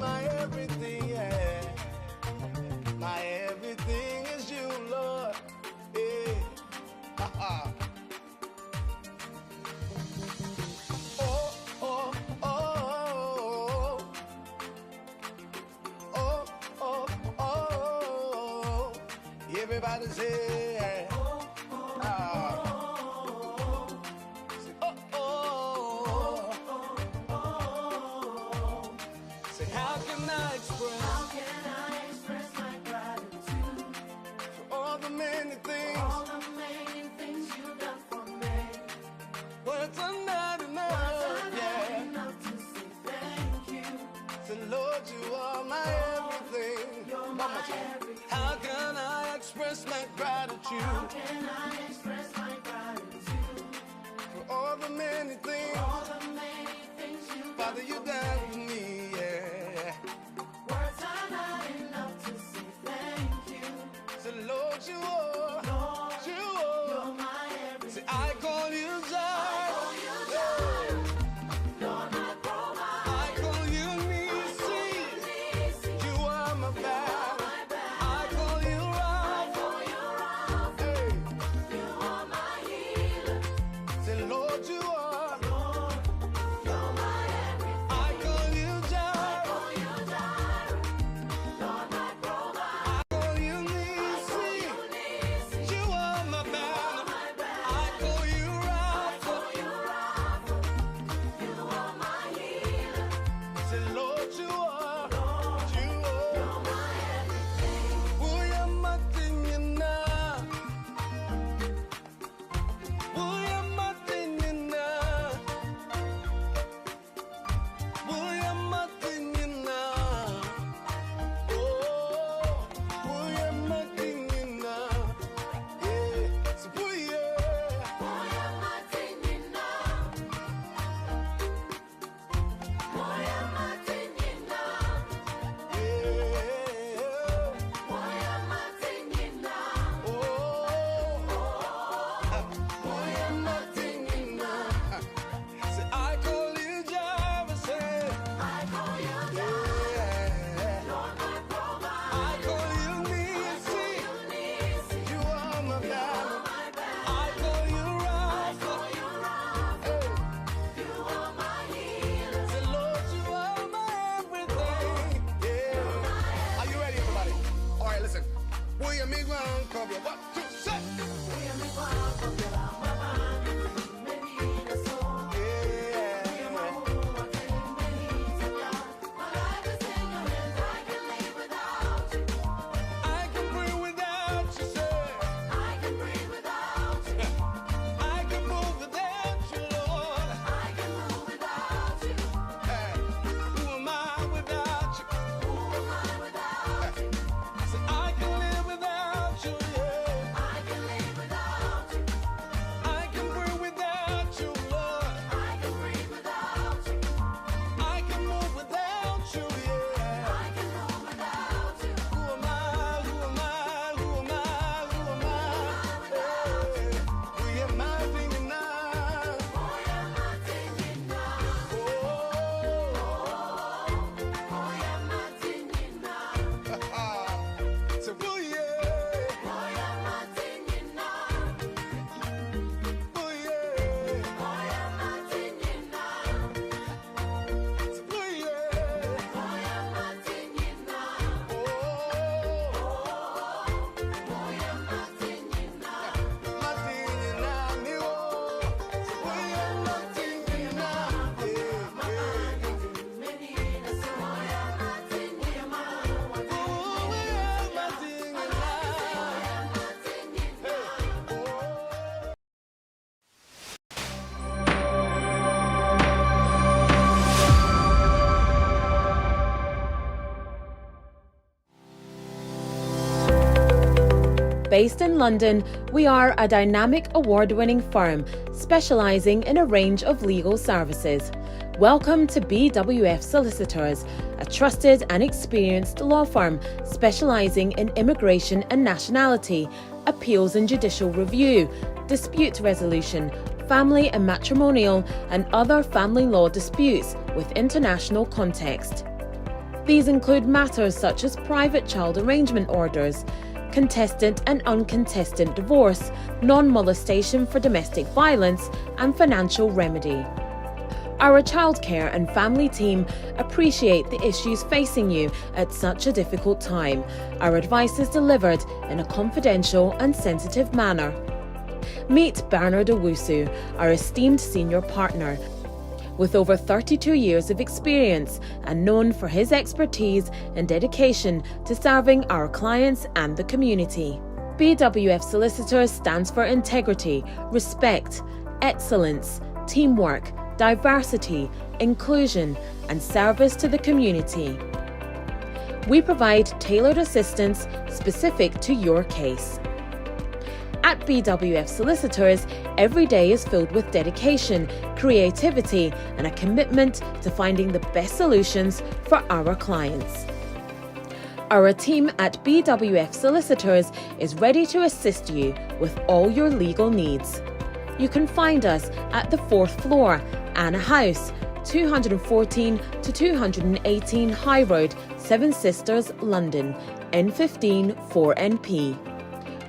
my everything, yeah. My everything is you, Lord. Yeah. Ha-ha. Oh, oh, oh. Oh, oh, oh. Everybody say, ah. Say, oh, oh. Say, how can I express my gratitude for all the many things you've done for me? Words are not enough, yeah. Enough to say thank you. Say, Lord, you are my everything. You're my everything. How can I express my gratitude? How can I express my gratitude for all the many things? All the many things you Father, you done for me, yeah. Words are not enough to say thank you. So Lord, you are, Lord, you are. You're my everything. Say, I call you Jireh. Lord, my provider. I call you Eunice. You are my battle. I call you Rapha. Hey. You are my healer. Say, Lord, you are. Lord, you're my everything. I call you Jireh. Lord, my provider. I call you Eunice. You are my battle. I call you Rapha. You are my healer. Say, Lord, you are. Lord, you are. You're my everything. Uya matinyana. Uya matinyana. Uya matinyana. Oh, uya matinyana. Yeah. So uya. Uya matinyana. Uya matinyana. Yeah. Uya matinyana. Oh, uya matinyana. Say, I call you Jireh, say. I call you Jireh. Lord, my provider. I call you Eunice. You are my battle. I call you Rapha. Hey. You are my healer. Say, Lord, you are my everything. Yeah. Are you ready, everybody? All right, listen. We are migrant, cover your 1, 2, 3. I can breathe without you, say. I can breathe without you. I can move without you, Lord. I can move without you. Hey, who am I without you? Who am I without you? Say, I can live without you, yeah. I can live without you. I can breathe without you, Lord. I can breathe without you. I can move without you, yeah. I can move without you. Who am I? Who am I? Who am I? Who am I? Hey, we are mounting now. We are mounting now. So, oh, yeah. We are mounting now. Oh, yeah. We are mounting now. So, oh, yeah. We are mounting now. Oh, we are mounting now. Mounting now, me, oh. So, we are mounting now. Yeah, yeah. Based in London, we are a dynamic award-winning firm specialising in a range of legal services. Welcome to BWF Solicitors, a trusted and experienced law firm specialising in immigration and nationality, appeals and judicial review, dispute resolution, family and matrimonial, and other family law disputes with international context. These include matters such as private child arrangement orders, contested and uncontested divorce, non-molestation for domestic violence, and financial remedy. Our childcare and family team appreciate the issues facing you at such a difficult time. Our advice is delivered in a confidential and sensitive manner. Meet Bernard Owusu, our esteemed senior partner. With over 32 years of experience and known for his expertise and dedication to serving our clients and the community. BWF Solicitors stands for integrity, respect, excellence, teamwork, diversity, inclusion, and service to the community. We provide tailored assistance specific to your case. At BWF Solicitors, every day is filled with dedication, creativity, and a commitment to finding the best solutions for our clients. Our team at BWF Solicitors is ready to assist you with all your legal needs. You can find us at the 4th floor, Anna House, 214 to 218 High Road, Seven Sisters, London, N15 4NP.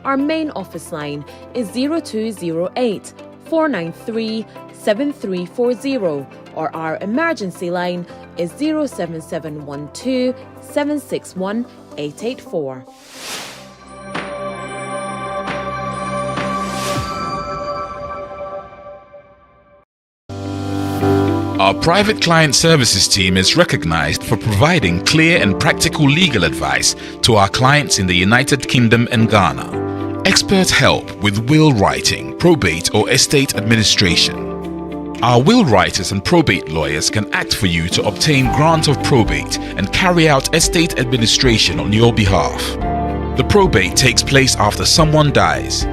Our main office line is 0208 493 7340, or our emergency line is 07712 761 884. Our private client services team is recognized for providing clear and practical legal advice to our clients in the United Kingdom and Ghana. Expert help with will writing, probate or estate administration. Our will writers and probate lawyers can act for you to obtain grant of probate and carry out estate administration on your behalf. The probate takes place after someone dies.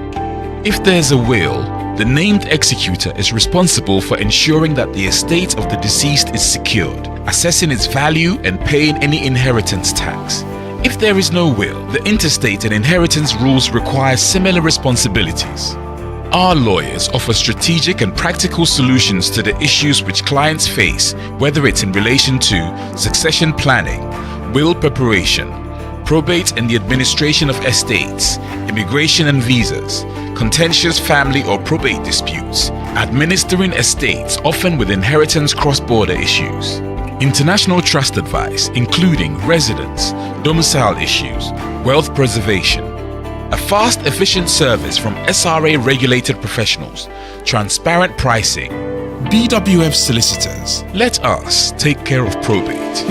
If there's a will, the named executor is responsible for ensuring that the estate of the deceased is secured, assessing its value and paying any inheritance tax. If there is no will, the intestate and inheritance rules require similar responsibilities. Our lawyers offer strategic and practical solutions to the issues which clients face, whether it's in relation to succession planning, will preparation, probate and the administration of estates, immigration and visas, contentious family or probate disputes, administering estates often with inheritance cross-border issues, international trust advice including residence, domicile issues, wealth preservation, a fast, efficient service from SRA-regulated professionals, transparent pricing. BWF Solicitors, let us take care of probate.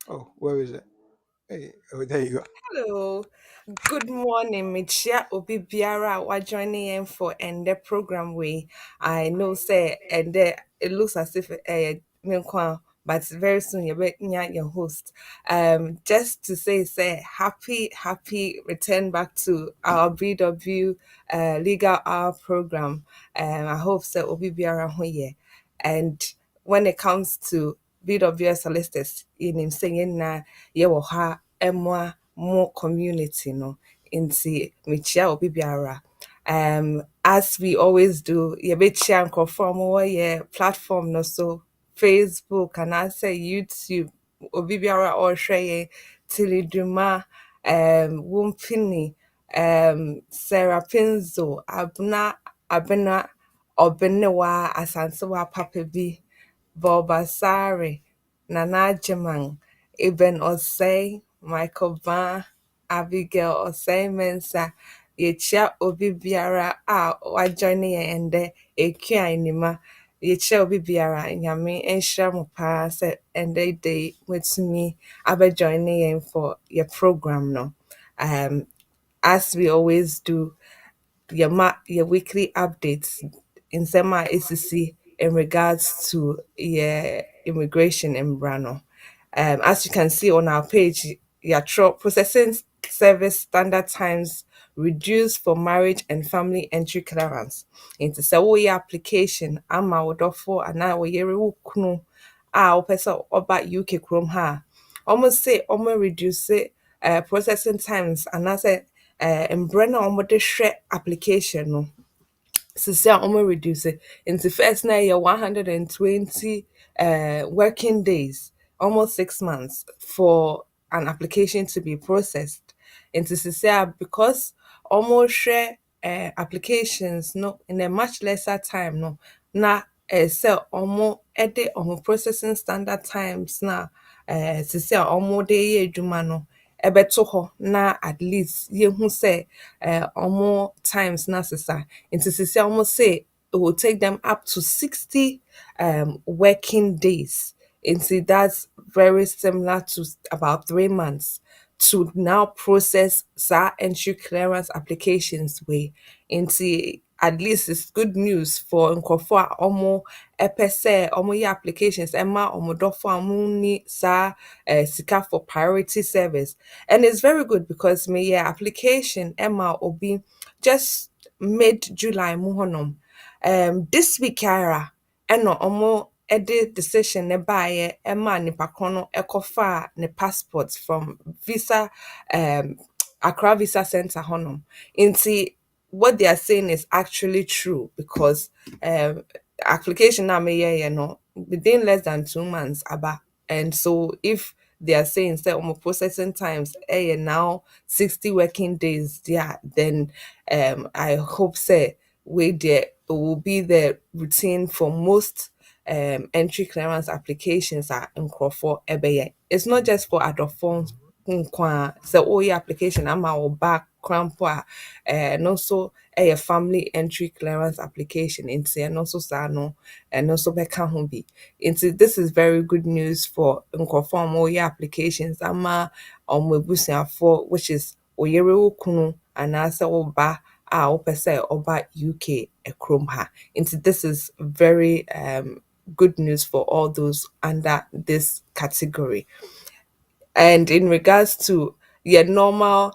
Oh, where is it? Hey, oh, there you go. Hello, good morning, Michia Obi Biara. We're joining in for end the program. We I know say and it looks as if but very soon you'll be your host. Just to say happy return back to our BW Legal Hour program. I hope so Obi Biara here. And when it comes to BWS solicitors, in saying na yewo ha more community no inti michia obi biara. As we always do, ye betia nkrofo mo ye platform no so Facebook and I say YouTube obi biara or hwe Tiliduma Wumpini Sarah Pinzo Abena Obenewa Asansewa Papa bi Bobasari, Nana Jemang, Ibn Osei, Michael Ban, Abigail Osei Mensa, Yechia Obi Biara, wa joining and the Ekia Nima, yɛkyerɛ obi biara nyame nhyira mo paa sɛ ɛndɛ day watumi abɛjoin yɛn for your program no. As we always do, your weekly updates in sema ACC in regards to your immigration in Brano. As you can see on our page, your processing service standard times reduced for marriage and family entry clearance. Into say your application ama wodofo ana wo yere wo kunu a opesa oba UK chrome ha. Almost say almost reduce processing times and I say mbrɛ almost de hwɛ application no sisi a reduce it into first na yɛ 120 working days, almost 6 months for an application to be processed. Into sisi a because almost share applications no in a much lesser time no na sɛ ɛde processing standard times na sisi a de yɛ adwuma no ɛbɛto hɔ na at least yɛhu sɛ times na sesa nti sisi almost say it will take them up to 60 working days. Nti that's very similar to about 3 months to now process sa entry clearance applications way. Nti at least it's good news for nkurɔfoɔ a ɛpɛ sɛ yɛ applications ɛma dɔfo a ni sa sika for priority service. And it's very good because me yeah application ɛma obi just mid-July mu hɔnom. This week ara ɛna ɛde decision ne baayɛ ɛma nipa ko no ɛkɔfa ne passport from visa Accra Visa Center hɔnom. Nti what they are saying is actually true because application na me no within less than 2 months aba, and so if they are saying say processing times now 60 working days, yeah, then I hope say it will be the routine for most entry clearance applications are in for ebeye. It's not just for adult phones so your application ama or back crampo and also a family entry clearance application and also sano and also beka ho bi. This is very good news for conform all your applications ama for which is oyere kunu and asa oba opese oba UK chrome ha. This is very good news for all those under this category. And in regards to your normal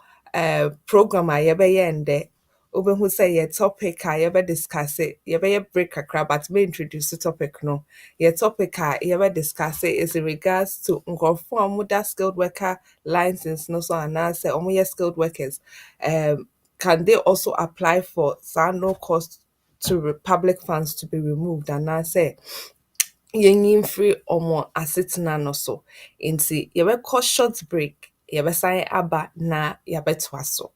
program a yɛbɛyɛ who say your topic a yɛbɛ discuss it, yɛbɛyɛ break kakra but me introduce the topic no. Your topic a yɛbɛ discuss it is in regards to nkurɔfoɔ a that skilled worker license no so anaasɛ yɛ skilled workers. Can they also apply for no cost to public funds to be removed anaasɛ yɛnyin free asetena no so. Nti yɛbɛkɔ short break, yɛbɛsan aba na yɛbɛtoa so.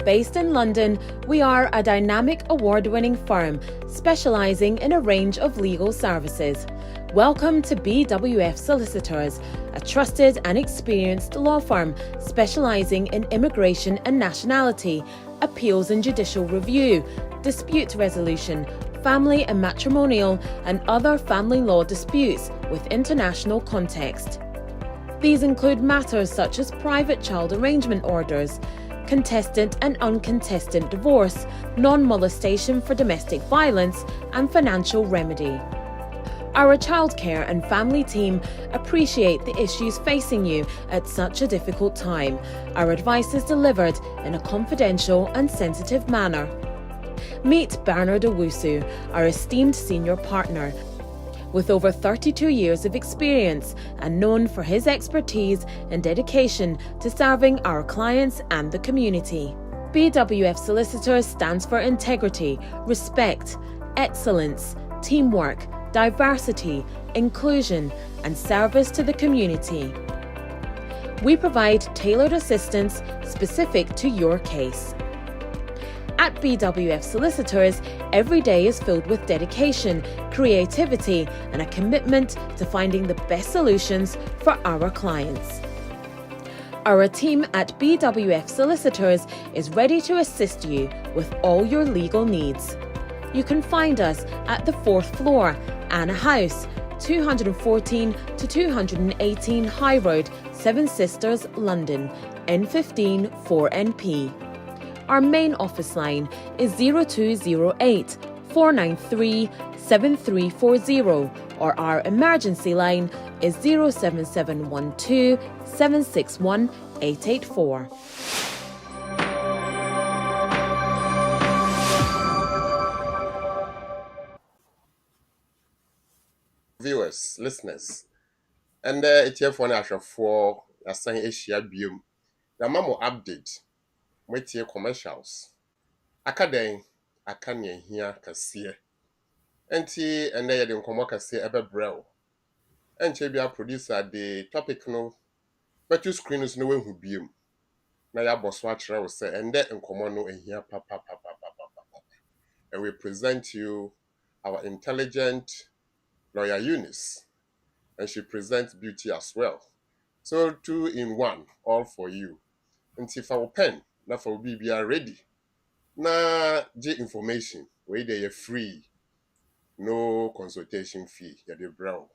Based in London, we are a dynamic award-winning firm specialising in a range of legal services. Welcome to BWF Solicitors, a trusted and experienced law firm specialising in immigration and nationality, appeals and judicial review, dispute resolution, family and matrimonial, and other family law disputes with international context. These include matters such as private child arrangement orders, contestant and uncontested divorce, non-molestation for domestic violence, and financial remedy. Our childcare and family team appreciate the issues facing you at such a difficult time. Our advice is delivered in a confidential and sensitive manner. Meet Bernard Owusu, our esteemed senior partner. With over 32 years of experience and known for his expertise and dedication to serving our clients and the community. BWF Solicitors stands for integrity, respect, excellence, teamwork, diversity, inclusion, and service to the community. We provide tailored assistance specific to your case. At BWF Solicitors, every day is filled with dedication, creativity, and a commitment to finding the best solutions for our clients. Our team at BWF Solicitors is ready to assist you with all your legal needs. You can find us at the 4th floor, Anna House, 214 to 218 High Road, Seven Sisters, London, N15 4NP. Our main office line is 0208 493 7340, or our emergency line is 07712 761 884. Viewers, listeners, and it's here for an for a sign Asia Bium. The Mamo update, wait here commercials. Academy, I can hear Cassia. And they didn't come work as ever brow. And Chabia producer, the topic no, but you screen is no one who beam. Now, your boss watch I will say, and then in common no and here, papa. And we present you our intelligent lawyer Eunice. And she presents beauty as well. So 2 in 1, all for you. And if our pen, now for BBR ready. Na J information, where they are free, no consultation fee, ya de brow.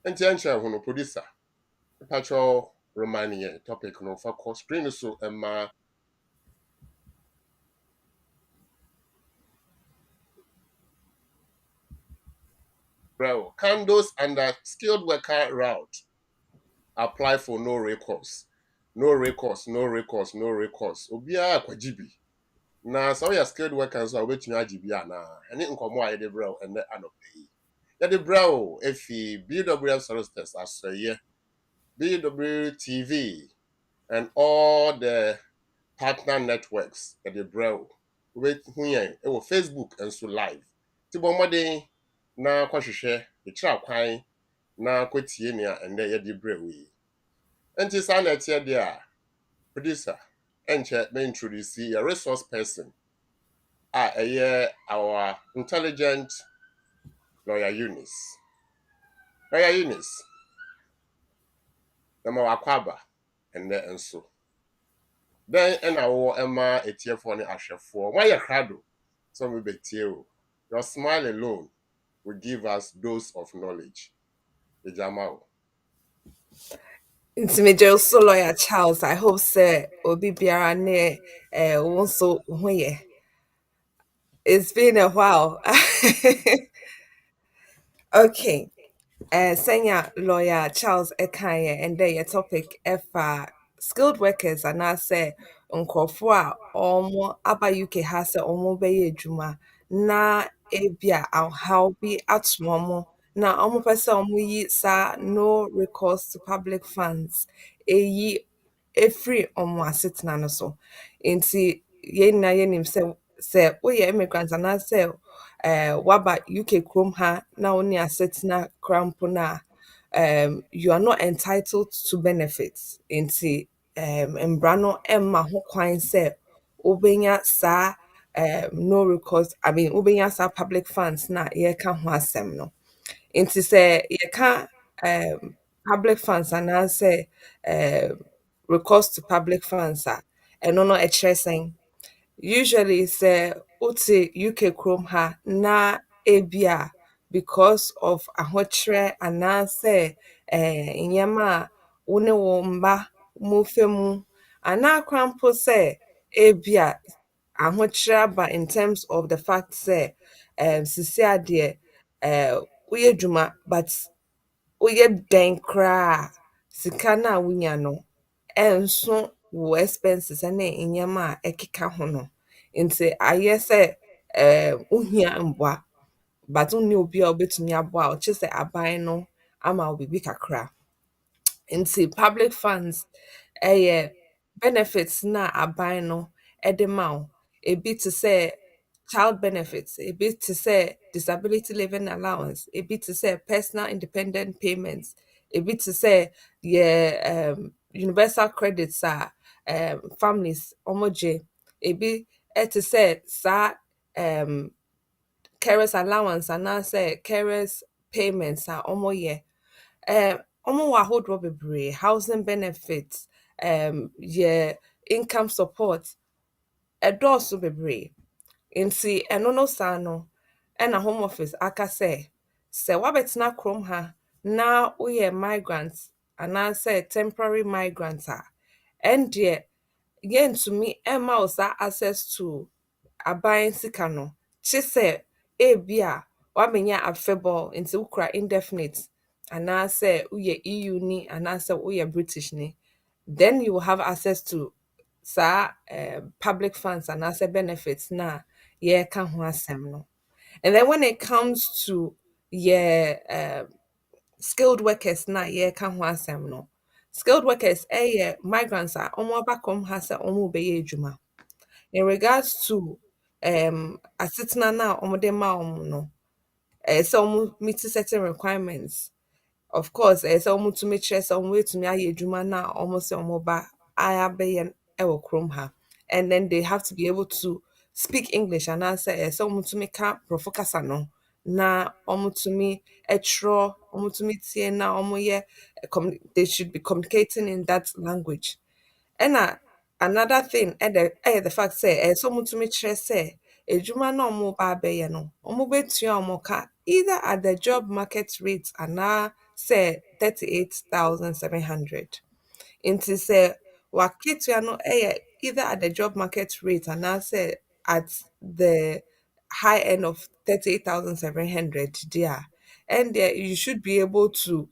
And Tiancha, who no producer, Patrol Romania topic no for course screen so Emma. Brow, candles under skilled worker route. Apply for no recourse. No recourse. Obia kwajibi. Na so ya skilled workers are waiting agibia na. Any nkomo aye de brow and the anopay. Ya de brow efi BWF Solicitors as ye BWTV and all the partner networks ya de brow. Wait huyen e wo Facebook and so live. Ti bomode na kwahwehwe e kira kwan na kwatie nia and ya de brow yi. Enti sa na tie de a producer enche me introduce a resource person our intelligent lawyer Eunice. Lawyer Eunice. Nama wakwaba and so. Then and our Emma etie for ne ahwefo. Why ya crado? So we betie o. Your smile alone will give us dose of knowledge. Ejamao. Intimate so lawyer Charles, I hope say obi biara ne also hoye. It's been a while. Okay. Senior lawyer Charles Ekanye and then your topic skilled workers and I say unkofua omo aba UK has omo beye juma na ebia how be at momo na omo pesa omo yi sa no recourse to public funds eyi free omo asetna no so nti ye na ye nim se we immigrants and I say waba UK chrome ha na only asetna crampona you are not entitled to benefits nti mbrano emma ho kwan se obenya sa no recourse obenya sa public funds na ye ka ho asem no nti se ye ka public funds and I say recourse to public funds eno no e kyerɛ usually say uti UK chrome ha na ebia because of ahotre anase inyama one wo mba mu femu ana krampo say ebia ahotre aba in terms of the fact say sisi ade uye dwuma but uye den kra sika na wunya no enso wo expenses na inyama ekeka ho no nti aye say uhia mboa but unni obi a obetumi aboa o che say aban no ama obibi kakra nti public funds benefits na aban no de ma wo ebi to say child benefits ebi to say disability living allowance ebi to say personal independent payments ebi to say universal credits families omoje ebi ɛte sɛ saa um, carers allowance anaasɛ carers payments a wɔyɛ. Wɔwɔ ahodoɔ bebree, housing benefits, yɛ income support, ɛdɔɔso bebree. Nti ɛno no saa no, ɛna home office aka sɛ woabɛtena kurom ha na woyɛ migrant anaasɛ temporary migrant a, ɛndeɛ yɛntumi ɛmma wo saa access to aban sika no, kye sɛ ebi a woabɛnya afebɔɔ nti wokura indefinite anaasɛ woyɛ EU ni anaasɛ woyɛ British ni, then you will have access to saa public funds anaasɛ benefits na yɛreka ho asɛm no. And then when it comes to skilled workers na yɛreka ho asɛm no, skilled workers migrants a wɔn aba kurom ha sɛ wɔrebɛyɛ adwuma. In regards to asetena na wɔde ma wɔn no, ɛsɛ sɛ wɔn meet certain requirements. Of course, ɛsɛ sɛ wɔtumi kyerɛ sɛ wɔbɛtumi ayɛ adwuma na wɔn sɛ wɔba abɛyɛ ɛwɔ kurom ha. And then they have to be able to speak English anaasɛ ɛsɛ sɛ wɔtumi ka borɔfo kasa no na wɔtumi ɛtwerɛ, wɔtumi tie na wɔyɛ they should be communicating in that language. Ɛna another thing ɛyɛ the fact sɛ ɛsɛ sɛ wɔtumi kyerɛ sɛ adwuma na wɔreba abɛyɛ no, wɔbɛtua wɔn ka either at the job market rate anaa sɛ 38,700. Nti sɛ w'akatua no either at the job market rate anaasɛ at the high end of 38,700 deɛ and there you should be able to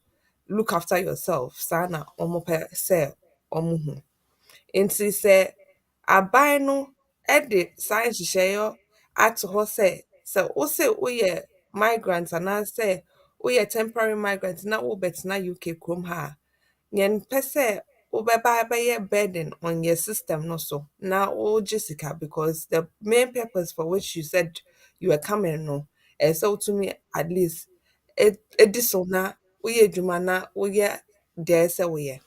look after yourself. Saa na wɔn pɛ sɛ wɔn hu. Nti sɛ aban no de saa nhyehyɛeɛ ato hɔ sɛ wose woyɛ migrant anaasɛ woyɛ temporary migrant na wobɛtena UK kurom ha a, yɛmpɛ sɛ wobɛba abɛyɛ burden on your system no so na wogye sika because the main purpose for which you said you were coming no, ɛsɛ sɛ wotumi at least ɛdi so na woyɛ adwuma na woyɛ deɛ ɛsɛ sɛ woyɛ.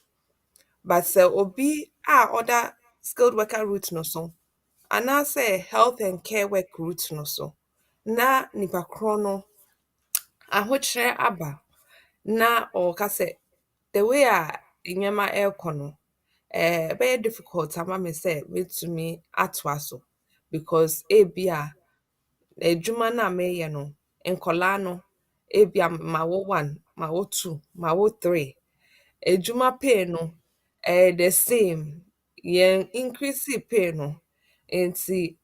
But sɛ obi a ɔda skilled worker route no so anaasɛ health and care work route no so na nipa korɔ no ahokyerɛ aba na ɔka sɛ the way a nneɛma ɛrekɔ no, ɛbɛyɛ difficult ama me sɛ metumi atoa so because ebia adwuma no a mereyɛ no, nkɔlaa no ebia mawo 1, mawo 2, mawo 3. Adwuma pay no the same. Yɛn increase pay no nti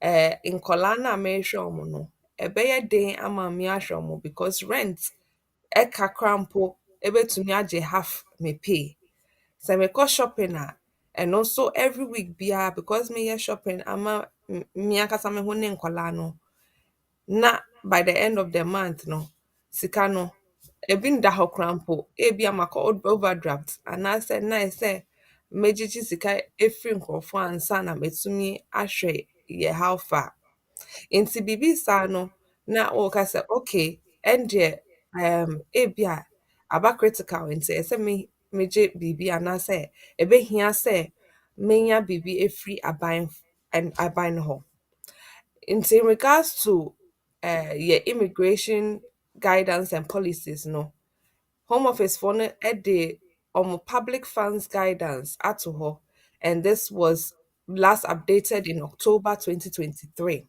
nkɔlaa no a merehwɛ wɔn no, ɛbɛyɛ den ama me ahwɛ wɔn because rent kakra mpo ɛbɛtumi agye half me pay. Sɛ mekɔ shopping a, ɛno nso every week biara because meyɛ shopping ama me ankasa me ho ne nkɔlaa no, na by the end of the month no, sika no, ebi nda hɔ koraa mpo, ebia makɔ overdraft anaasɛ na ɛyɛ sɛ megyegye sika efiri nkurɔfoɔ ansa na metumi ahwɛ yɛ how far. Nti biribi saa no na wɔka sɛ okay, ɛndeɛ ebia aba critical nti ɛsɛ sɛ megye biribi anaasɛ ɛbɛhia sɛ menya biribi efiri aban no hɔ. Nti in regards to your immigration guidance and policies no, Home Office for no de public funds guidance ato hɔ, and this was last updated in October 2023.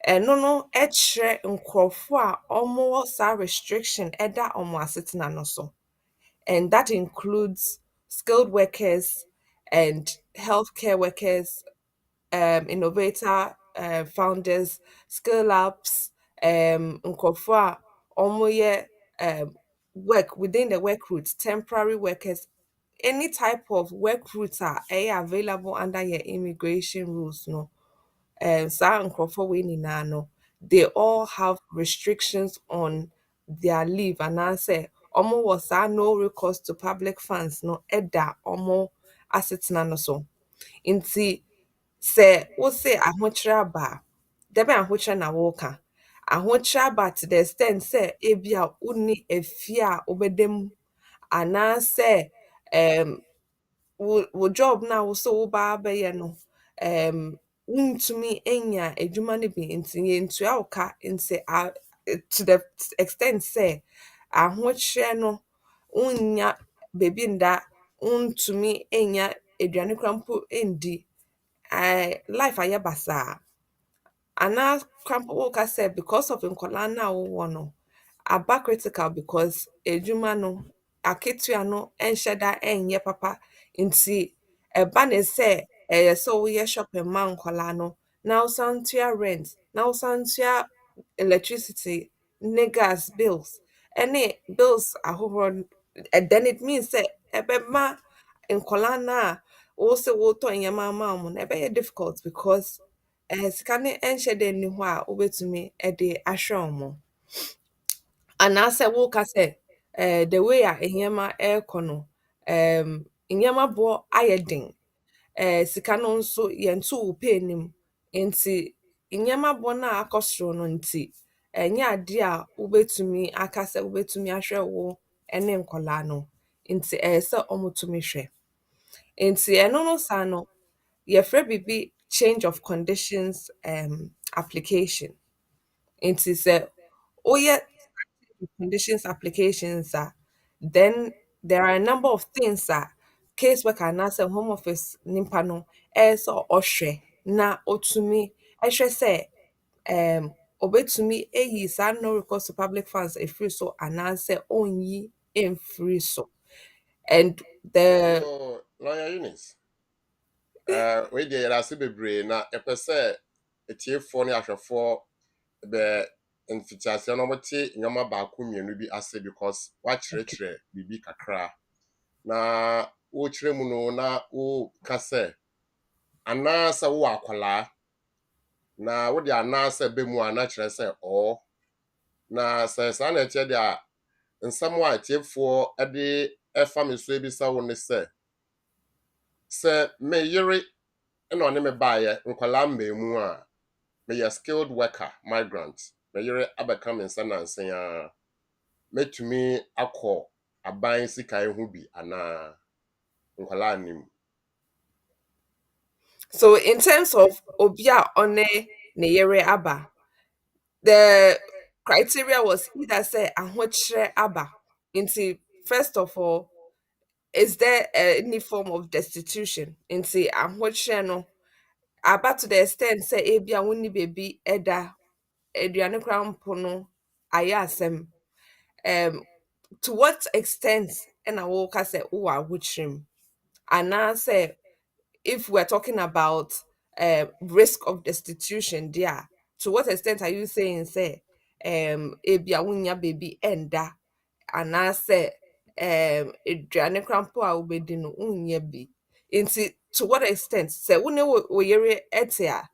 Ɛno no kyerɛ nkurɔfoɔ a wɔwɔ saa restriction ɛda wɔn asetena no so, and that includes skilled workers and healthcare workers, innovator founders, skill ups, nkurɔfoɔ a wɔyɛ work within the work route, temporary workers, any type of work routes are available under your immigration rules no. Saa nkurɔfoɔ wei nyinaa no, they all have restrictions on their leave anaasɛ wɔwɔ saa no recourse to public funds no ɛda wɔn asetena no so. Nti sɛ wose ahokyerɛ aba a, dɛbɛn ahokyerɛ na woka? Ahokyerɛ aba to the extent sɛ ebia wonni efie a wobɛda mu anaasɛ wo job na wo so woba abɛyɛ no wontumi enya adwuma no bi nti yɛntua wo ka nti to the extent sɛ ahokyerɛ no wonnya baabi nda, wontumi enya aduane koraa mpo ndi, life ayɛ basaa. Anaa koraa mpo woka sɛ because of nkɔlaa no a wowɔ no, aba critical because edwuma no akatua no ɛnhyɛ da ɛnyɛ papa nti ɛba ne sɛ ɛyɛ sɛ woyɛ shopping ma nkɔlaa no na wosan tua rent na wosan tua electricity ne gas bills ɛne bills ahodoɔ then it means sɛ ɛbɛma nkɔlaa no a wo sɛ wotɔ nneɛma ama wɔn no ɛbɛyɛ difficult because sika no ɛnhyɛ da nni hɔ a wobɛtumi de ahwɛ wɔn. Anaasɛ woka sɛ the way a nneɛma ɛrekɔ no nneɛma boɔ ayɛ den, sika no nso yɛntoo wo pay no mu nti nneɛma boɔ no a akɔ soro no nti ɛnyɛ adeɛ a wobɛtumi aka sɛ wobɛtumi ahwɛ wo ne nkɔlaa no nti ɛyɛ sɛ wɔtumi hwɛ. Nti ɛno no saa no yɛfrɛ biribi change of conditions application. Nti sɛ woyɛ conditions applications then there are a number of things caseworker anaasɛ home office nipa no ɛyɛ sɛ ɔhwɛ na otumi ɛhwɛ sɛ obetumi eyi saa no recourse to public funds efiri so anaasɛ onyi emfiri so. And the Yo, lawyer Eunice. We deɛ yɛde ase bebree na ɛpɛ sɛ etiefoɔ ne ahwɛfoɔ bɛ mfitiaseɛ no wɔte nneɛma baako mmienu bi ase because wakyerɛkyerɛ biribi kakra na wokyerɛ mu no na woka sɛ anaasɛ wowɔ akwalaa na wode anaasɛ bɛ mu a na kyerɛ sɛ ɔɔ na sɛ saa na ɛkyerɛ deɛ a nsɛm a atiefoɔ de ɛfa me so ebisa wo ne sɛ me yere na ɔne me baayɛ nkwalaa mmaemu a meyɛ skilled worker migrant me yere abɛka me nsa nansen a mɛtumi akɔ aban sikae ho bi anaa nkwalaa nim. so in terms of obi a ɔne ne yere aba, the criteria was either sɛ ahokyerɛ aba nti first of all is there any form of destitution nti ahokyerɛ no aba to the extent sɛ ebi a wonni baabi ɛda aduane koraa mpo no ayɛ asɛm. To what extent ɛna woka sɛ wowɔ ahokyerɛ mu anaasɛ if we're talking about risk of destitution there, to what extent are you saying say ebi a wonya baby enda anaasɛ aduane koraa mpo a wobɛdi no wonyɛ bi nti to what extent sɛ wo ne wo yere ɛte a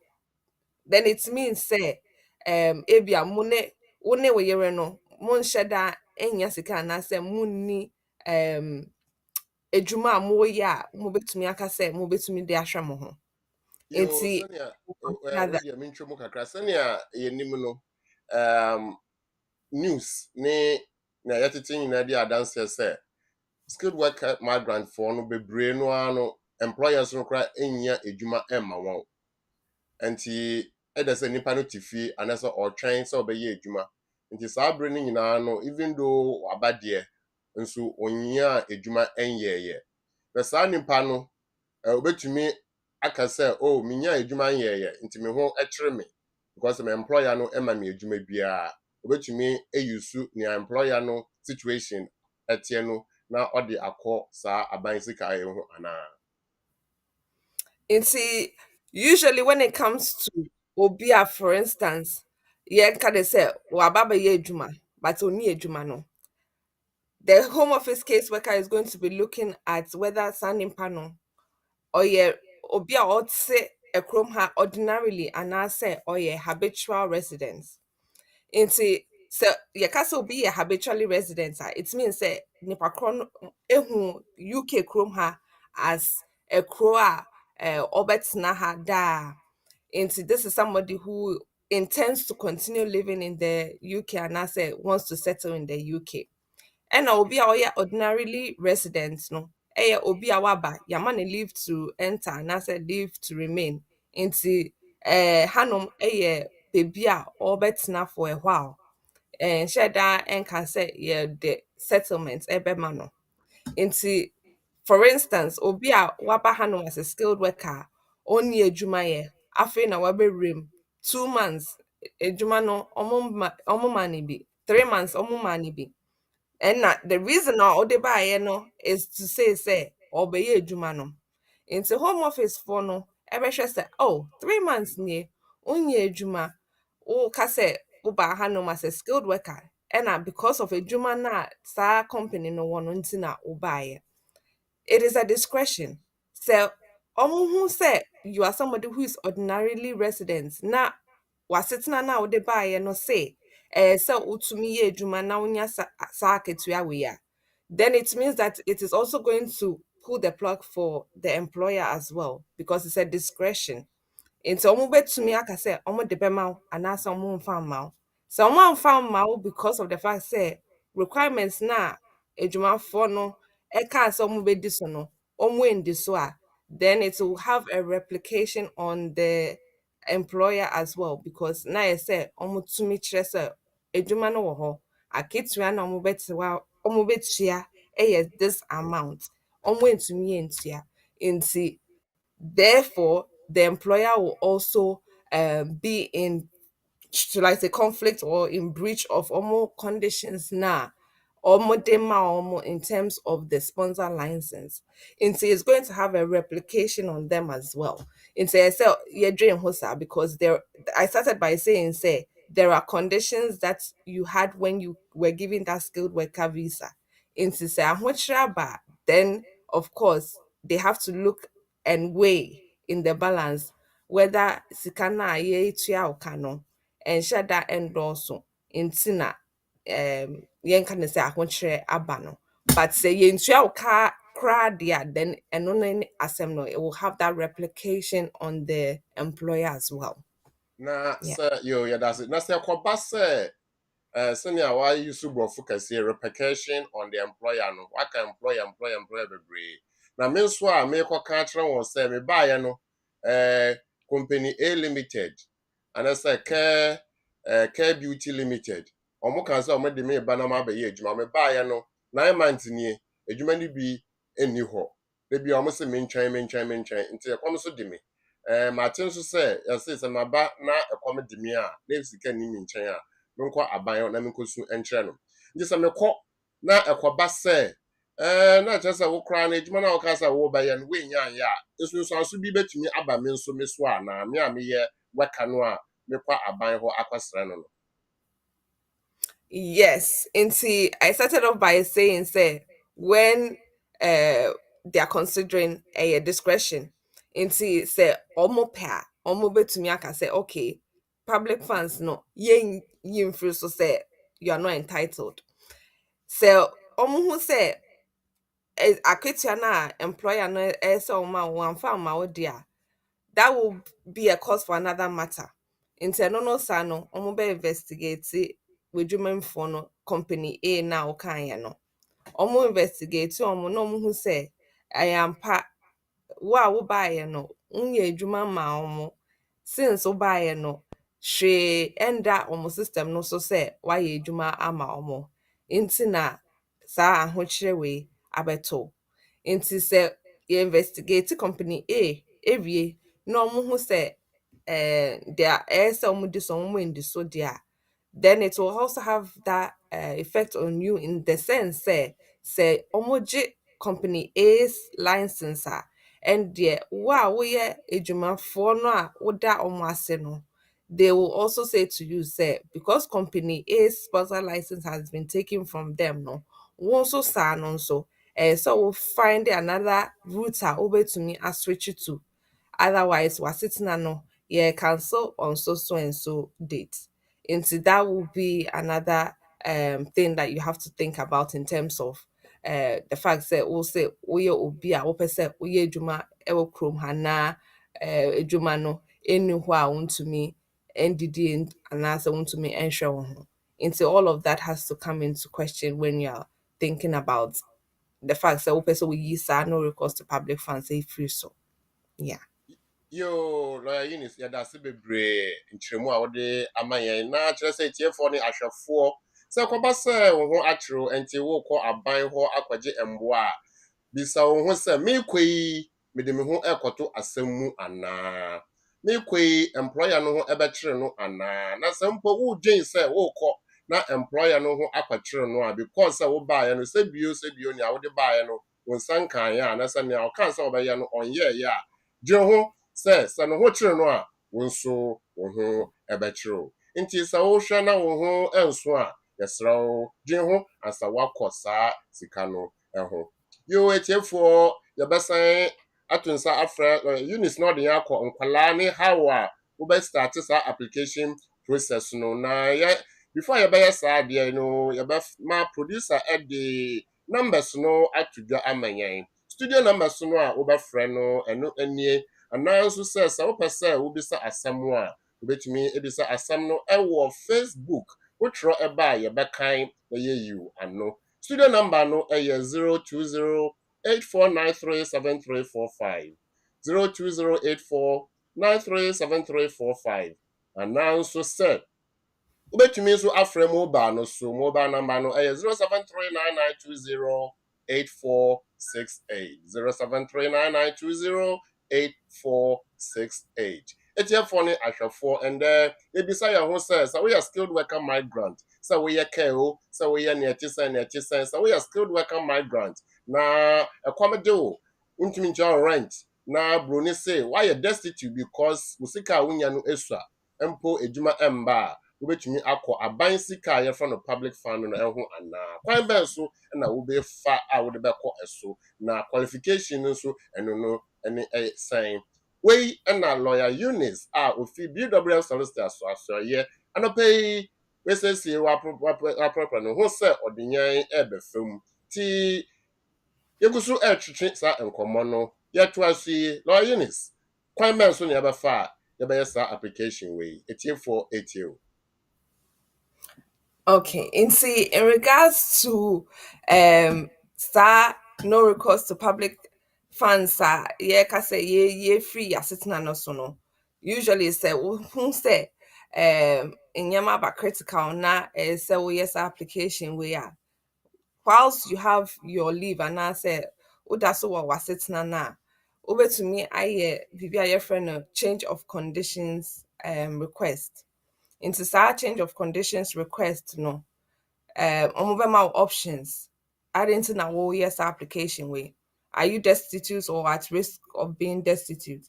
then it means sɛ ebi a wo ne wo yere no monhyɛ da enya sika anaasɛ munni edwuma a moyɛ a mobɛtumi aka sɛ mobɛtumi de ahwɛ mo ho. Yo, Nti sɛnea rather wodeɛ mentwa mu kakra sɛnea yɛnim no news ne na yɛtete nyinaa di adanseɛ sɛ skilled worker migrant foɔ no bebree no ara no employers no koraa ɛnnya edwuma ɛmma wɔn nti ɛda sɛ nipa no te fie anaasɛ ɔtwɛn sɛ ɔbɛyɛ edwuma nti saa bere no nyinaa no even though waba deɛ nso onyia edwuma ɛnyɛɛyɛ na saa nipa no obetumi aka sɛ oh minya edwuma nyɛɛyɛ nti me ho ɛkyere me because my employer no ɛma me edwuma biara obetumi eyusu nea employer no situation ɛteɛ no na ɔde akɔ saa aban sika ho anaa. nti usually when it comes to obia for instance yɛnka de sɛ waba bɛyɛ adwuma but onni adwuma no, the home office case worker is going to be looking at whether saa nipa no ɔyɛ obi a ɔte ɛkurom ha ordinarily anaasɛ ɔyɛ habitual residence. Nti sɛ yɛka sɛ obi yɛ habitually resident a it means sɛ nipa korɔ no ehu UK kurom ha as ɛkuro a ɔbɛtena ha daa. Nti this is somebody who intends to continue living in the UK anaasɛ wants to settle in the UK. Ɛna obi a ɔyɛ ordinarily resident no ɛyɛ obi a waba yɛama no leave to enter anaasɛ leave to remain nti hanom baby a ɔbɛtena for a while. Nhyɛ da ɛnka sɛ yɛde settlement ɛbɛma no. Nti for instance, obi a waba hanom as a skilled worker, ɔnni adwuma yɛ, afei na wabɛwura mu 2 months, adwuma no ɔmo ma no bi, 3 months ɔmo ma no bi. Ɛna the reason a ɔde baeɛ no is to say sɛ ɔbɛyɛ adwuma no. Nti home office for no ɛbɛhwɛ sɛ, oh, 3 months nie, wonyɛ adwuma, woka sɛ woba hanom as a skilled worker, ɛna because of adwuma na saa company no wɔ no nti na wobaeɛ. It is a discretion. So, who say you are somebody who is ordinarily resident. Na wasetena na wode baeɛ no say, sɛ wotumi yɛ adwuma na wonya saa akatua wei a, then it means that it is also going to pull the plug for the employer as well because it's a discretion. Nti ɔmo betumi aka sɛ ɔmo de bɛma wo anaasɛ ɔmo mfa mma wo. Sɛ ɔmo amfa mma wo because of the fact sɛ requirements na adwumafoɔ no ɛkaa sɛ ɔmo bɛdi so no, ɔmo ndi so a, then it will have a replication on the employer as well because na yɛ sɛ ɔmo tumi kyerɛ sɛ adwuma no wɔ hɔ. Akatua na ɔmo betua ɛyɛ this amount. Ɔmo ntumi ntua. Nti therefore, the employer will also be in, should I say, conflict or in breach of almost conditions now, almost in terms of the sponsor license. And so it's going to have a replication on them as well. And so I said, yeah, dream hosa because there. I started by saying, say there are conditions that you had when you were given that skilled worker visa. And so say, then of course they have to look and weigh in the balance whether sikana ye tua okano and shada endorso intina yen kan say ahokyere aba no but say yen tua oka kra dia then eno no asem no it will have that replication on the employer as well. Na Yeah. sɛ yo yɛda ase na sɛ kɔba sɛ sɛnea wayi so borɔfo kɛseɛ repercussion on the employer no waka employer bebree na me nso a mekɔka kyerɛ wɔn sɛ mebaeɛ no company A limited anasɛ care beauty limited ɔmo ka sɛ ɔmo de me ba na mabɛyɛ adwuma mebaeɛ no 9 months nie adwuma no bi ɛnni hɔ da bi ɔmo sɛ mentwɛn nti ɛkɔm so de me mate nso sɛ yɛse sɛ maba na ɛkɔm de me a na sika nni me nkyɛn a menkɔ aban na menkɔsu nkyerɛ no nti sɛ mekɔ na ɛkɔba sɛ na kyerɛ sɛ wo koraa no adwuma no a woka sɛ wobɛyɛ no woenya anyɛ a ɛsunsuanso bi bɛtumi aba me nso me so a na me a meyɛ wɛka no a mekɔ aban hɔ akɔsrɛ no no. Yes, and see, I started off by saying, say, when they are considering a discretion, and see, say, almost bet to me, I can say, okay, public funds, no, yin free, so say, you are not entitled. So, who say, a employer, no, so one farm, my dear, that will be a cause for another matter. Nti no sa no omo be investigate wedwumanfo no company A na okan no. Omo investigate omo no omo hu say ayampa wo buy no unye adwuma ma omo since wo buy no hwe enda omo system no so say why adwuma ama omo. Nti na saa ahokyere we abeto. Nti say you investigate company A ewie na ɔmo hu sɛ their ɛyɛ sɛ ɔmo di so ɔmo ndi so deɛ a, then it will also have that effect on you in the sense sɛ ɔmo gye company A's license a and deɛ wo a woyɛ adwumafoɔ no a woda ɔmo ase no they will also say to you say because company A's sponsor license has been taken from them no wo nso saa no nso so we'll find another route a wobɛtumi aswitch it to. Otherwise, wasitna no, yeah, cancel on so and so date. Into that will be another thing that you have to think about in terms of the fact that we'll say we obi a wopese we juma ewo chrome hana juma no anywhere want to me NDD and answer want to me ensure into all of that has to come into question when you're thinking about the fact that person will use no recourse to public funds say free so yeah. Yo, lawyer Eunice, yɛda ase bebree nkyerɛmu a wode ama yɛn na kyerɛ sɛ tiefoɔ ne ahwɛfoɔ sɛ kɔba sɛ wo ho akyerɛw nti wokɔ aban hɔ akɔgye mboa a bisa wo ho sɛ meekɔ yi mede me ho ɛkɔto asɛm mu anaa meekɔ yi employer no ho ɛbɛkyere no anaa na sɛ mpo wodwen sɛ wokɔ na employer no ho akɔkyere no a because sɛ wobaeɛ no sɛ bio nea wode baeɛ no wo nsa nkaeɛ a na sɛ nea ɔkaa sɛ wobɛyɛ no ɔnyɛɛyɛ a gye ho sɛ no ho kyere no a wo nso wo ho ɛbɛkyerɛw nti sɛ wohwɛ na wo ho ɛnso a yɛsrɛ wo gye ho ansa woakɔ saa sika no ɛho yo etiefoɔ yɛbɛsan ato nsa afrɛ Eunice na ɔde yɛn akɔ nkwalaa ne how a wobɛstart saa application process no na before yɛbɛyɛ saa adeɛ no yɛbɛma producer ɛde numbers no ato dwa ama yɛn studio numbers no a wobɛfrɛ no ɛno anie anaa nso sɛ wopɛ sɛ wobisa asɛm a wobɛtumi ebisa asɛm no ɛwɔ Facebook wotwerɛ ɛba a yɛbɛkan na yɛyiw ano studio number no ɛyɛ 02084937345 02084937345 anaa nso sɛ wobɛtumi nso afrɛ mobile no so mobile number no ɛyɛ 0739920848 0739920848 etiɛfoɔ ne ahwɛfoɔ ɛndɛ ebisa yɛn ho sɛ woyɛ skilled worker migrant sɛ woyɛ care o sɛ woyɛ nea ɛte sɛ sɛ woyɛ skilled worker migrant na ɛkɔm de wo ntumi nkyɛn rent na broni say woayɛ destitute because wo sika a wonya no esua mpo edwuma ɛmba a wobɛtumi akɔ aban sika a yɛfrɛ no public fund no ɛho anaa kwan bɛn so na wobɛfa a wode bɛkɔ ɛso na qualification nso ɛno no ɛne ɛsɛn wei ɛna lawyer Eunice a ofi BWF Solicitors so asɔyɛ anɔpɛ yi wesɛsie wapropra no ho sɛ ɔde yɛn ɛbɛfam ti yɛgusu ɛtwetwe saa nkɔmmɔ no yɛtoa so yi lawyer Eunice kwan bɛn so na yɛbɛfa a yɛbɛyɛ saa application wei etiefoɔ etio. Okay, and see, in regards to star no recourse to public funds, yeah, can say ye free sitting no so no. Usually say who say in yama ba critical na say we yes application we are whilst you have your leave and I say that's what was sitting na over to me I bibi friend change of conditions into saa change of conditions request no my options adding to now yes application way are you destitute or at risk of being destitute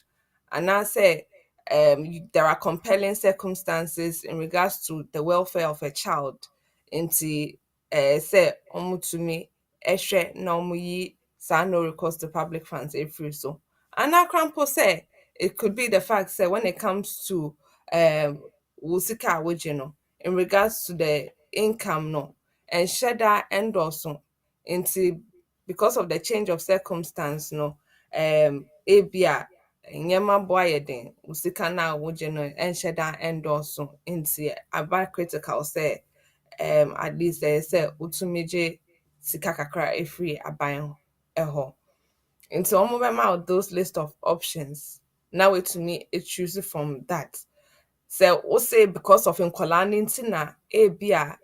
and I say there are compelling circumstances in regards to the welfare of a child into say to me ehwe na yi saa no recourse to public funds free so and I crampo say it could be the fact say when it comes to wusika wageno in regards to the income no and sheda endorsement into because of the change of circumstance no ebia nyema boy den wusika na wageno and sheda endorsement into aba critical say at least they say utumije sika kakra free aban eho into almost those list of options now it to me it chooses from that. So we say because of inkolani ntina ebia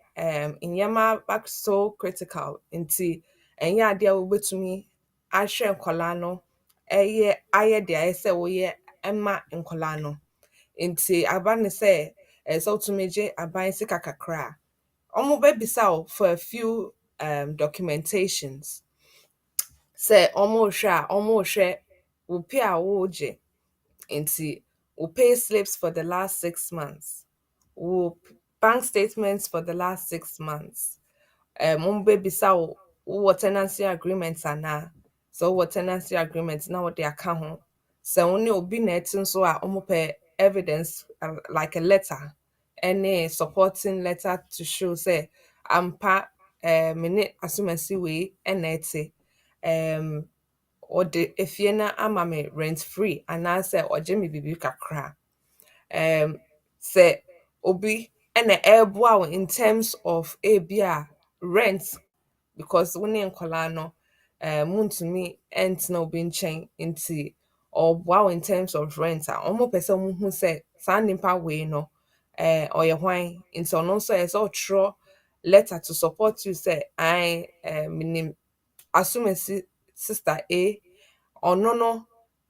inyama back so critical nti enye ade a wobetumi ahwe nkola no aye de aye say wo ye ema nkola no nti aba ne say so to meje aban sika kakra omo be bisa for a few documentations say omo hwe wo pay a wo je nti we pay slips for the last 6 months. Bank statements for the last 6 months. Baby sa what tenancy agreements are now. So what tenancy agreements now what they account. So only obi netin so pay evidence like a letter, any supporting letter to show say ampa minute asumansi we enete or the efiena ama me rent free and I say or Jimmy bibi kakra say obi and airboa in terms of abia rent because when in colano moon to me and no being chain into or wow in terms of rent omo person who say saa nipa we no or your wine in so no so as all true letter to support you say I minim assume sister A ɔno no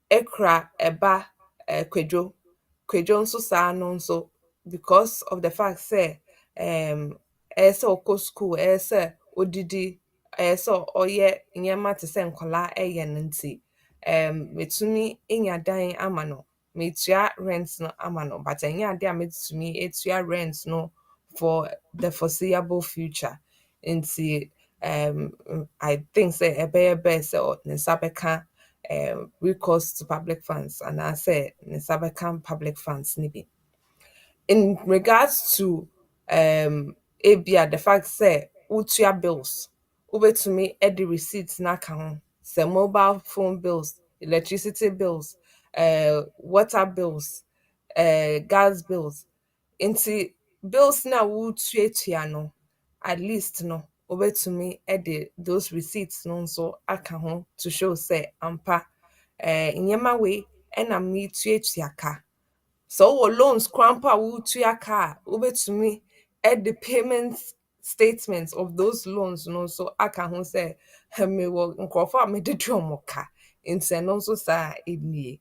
ekra eba kwadwo nso saa no nso because of the fact say ɛyɛ sɛ ɔkɔ school ɛyɛ sɛ odidi ɛyɛ sɛ ɔyɛ nneɛma te sɛ nkɔlaa ɛyɛ no nti metumi enya dan ama no metua rent no ama no but ɛnyɛ ade a metumi etua rent no for the foreseeable future nti I think say ɛbɛyɛ best sɛ ne nsa bɛka recourse to public funds and I say ne nsa bɛka public funds ni bi in regards to ebia the fact say wotua bills wobɛtumi the receipts na ka ho sɛ mobile phone bills electricity bills water bills gas bills nti bills na wotuatua no at least no wobɛtumi de those receipts no nso aka ho to show say ampa nneɛma wei ɛna metuatua ka so loans krampa wotua ka wobɛtumi the payment statements of those loans no so aka ho sɛ mewɔ nkurɔfo a mede dua ɔmo ka nti ɛno nso saa ɛnie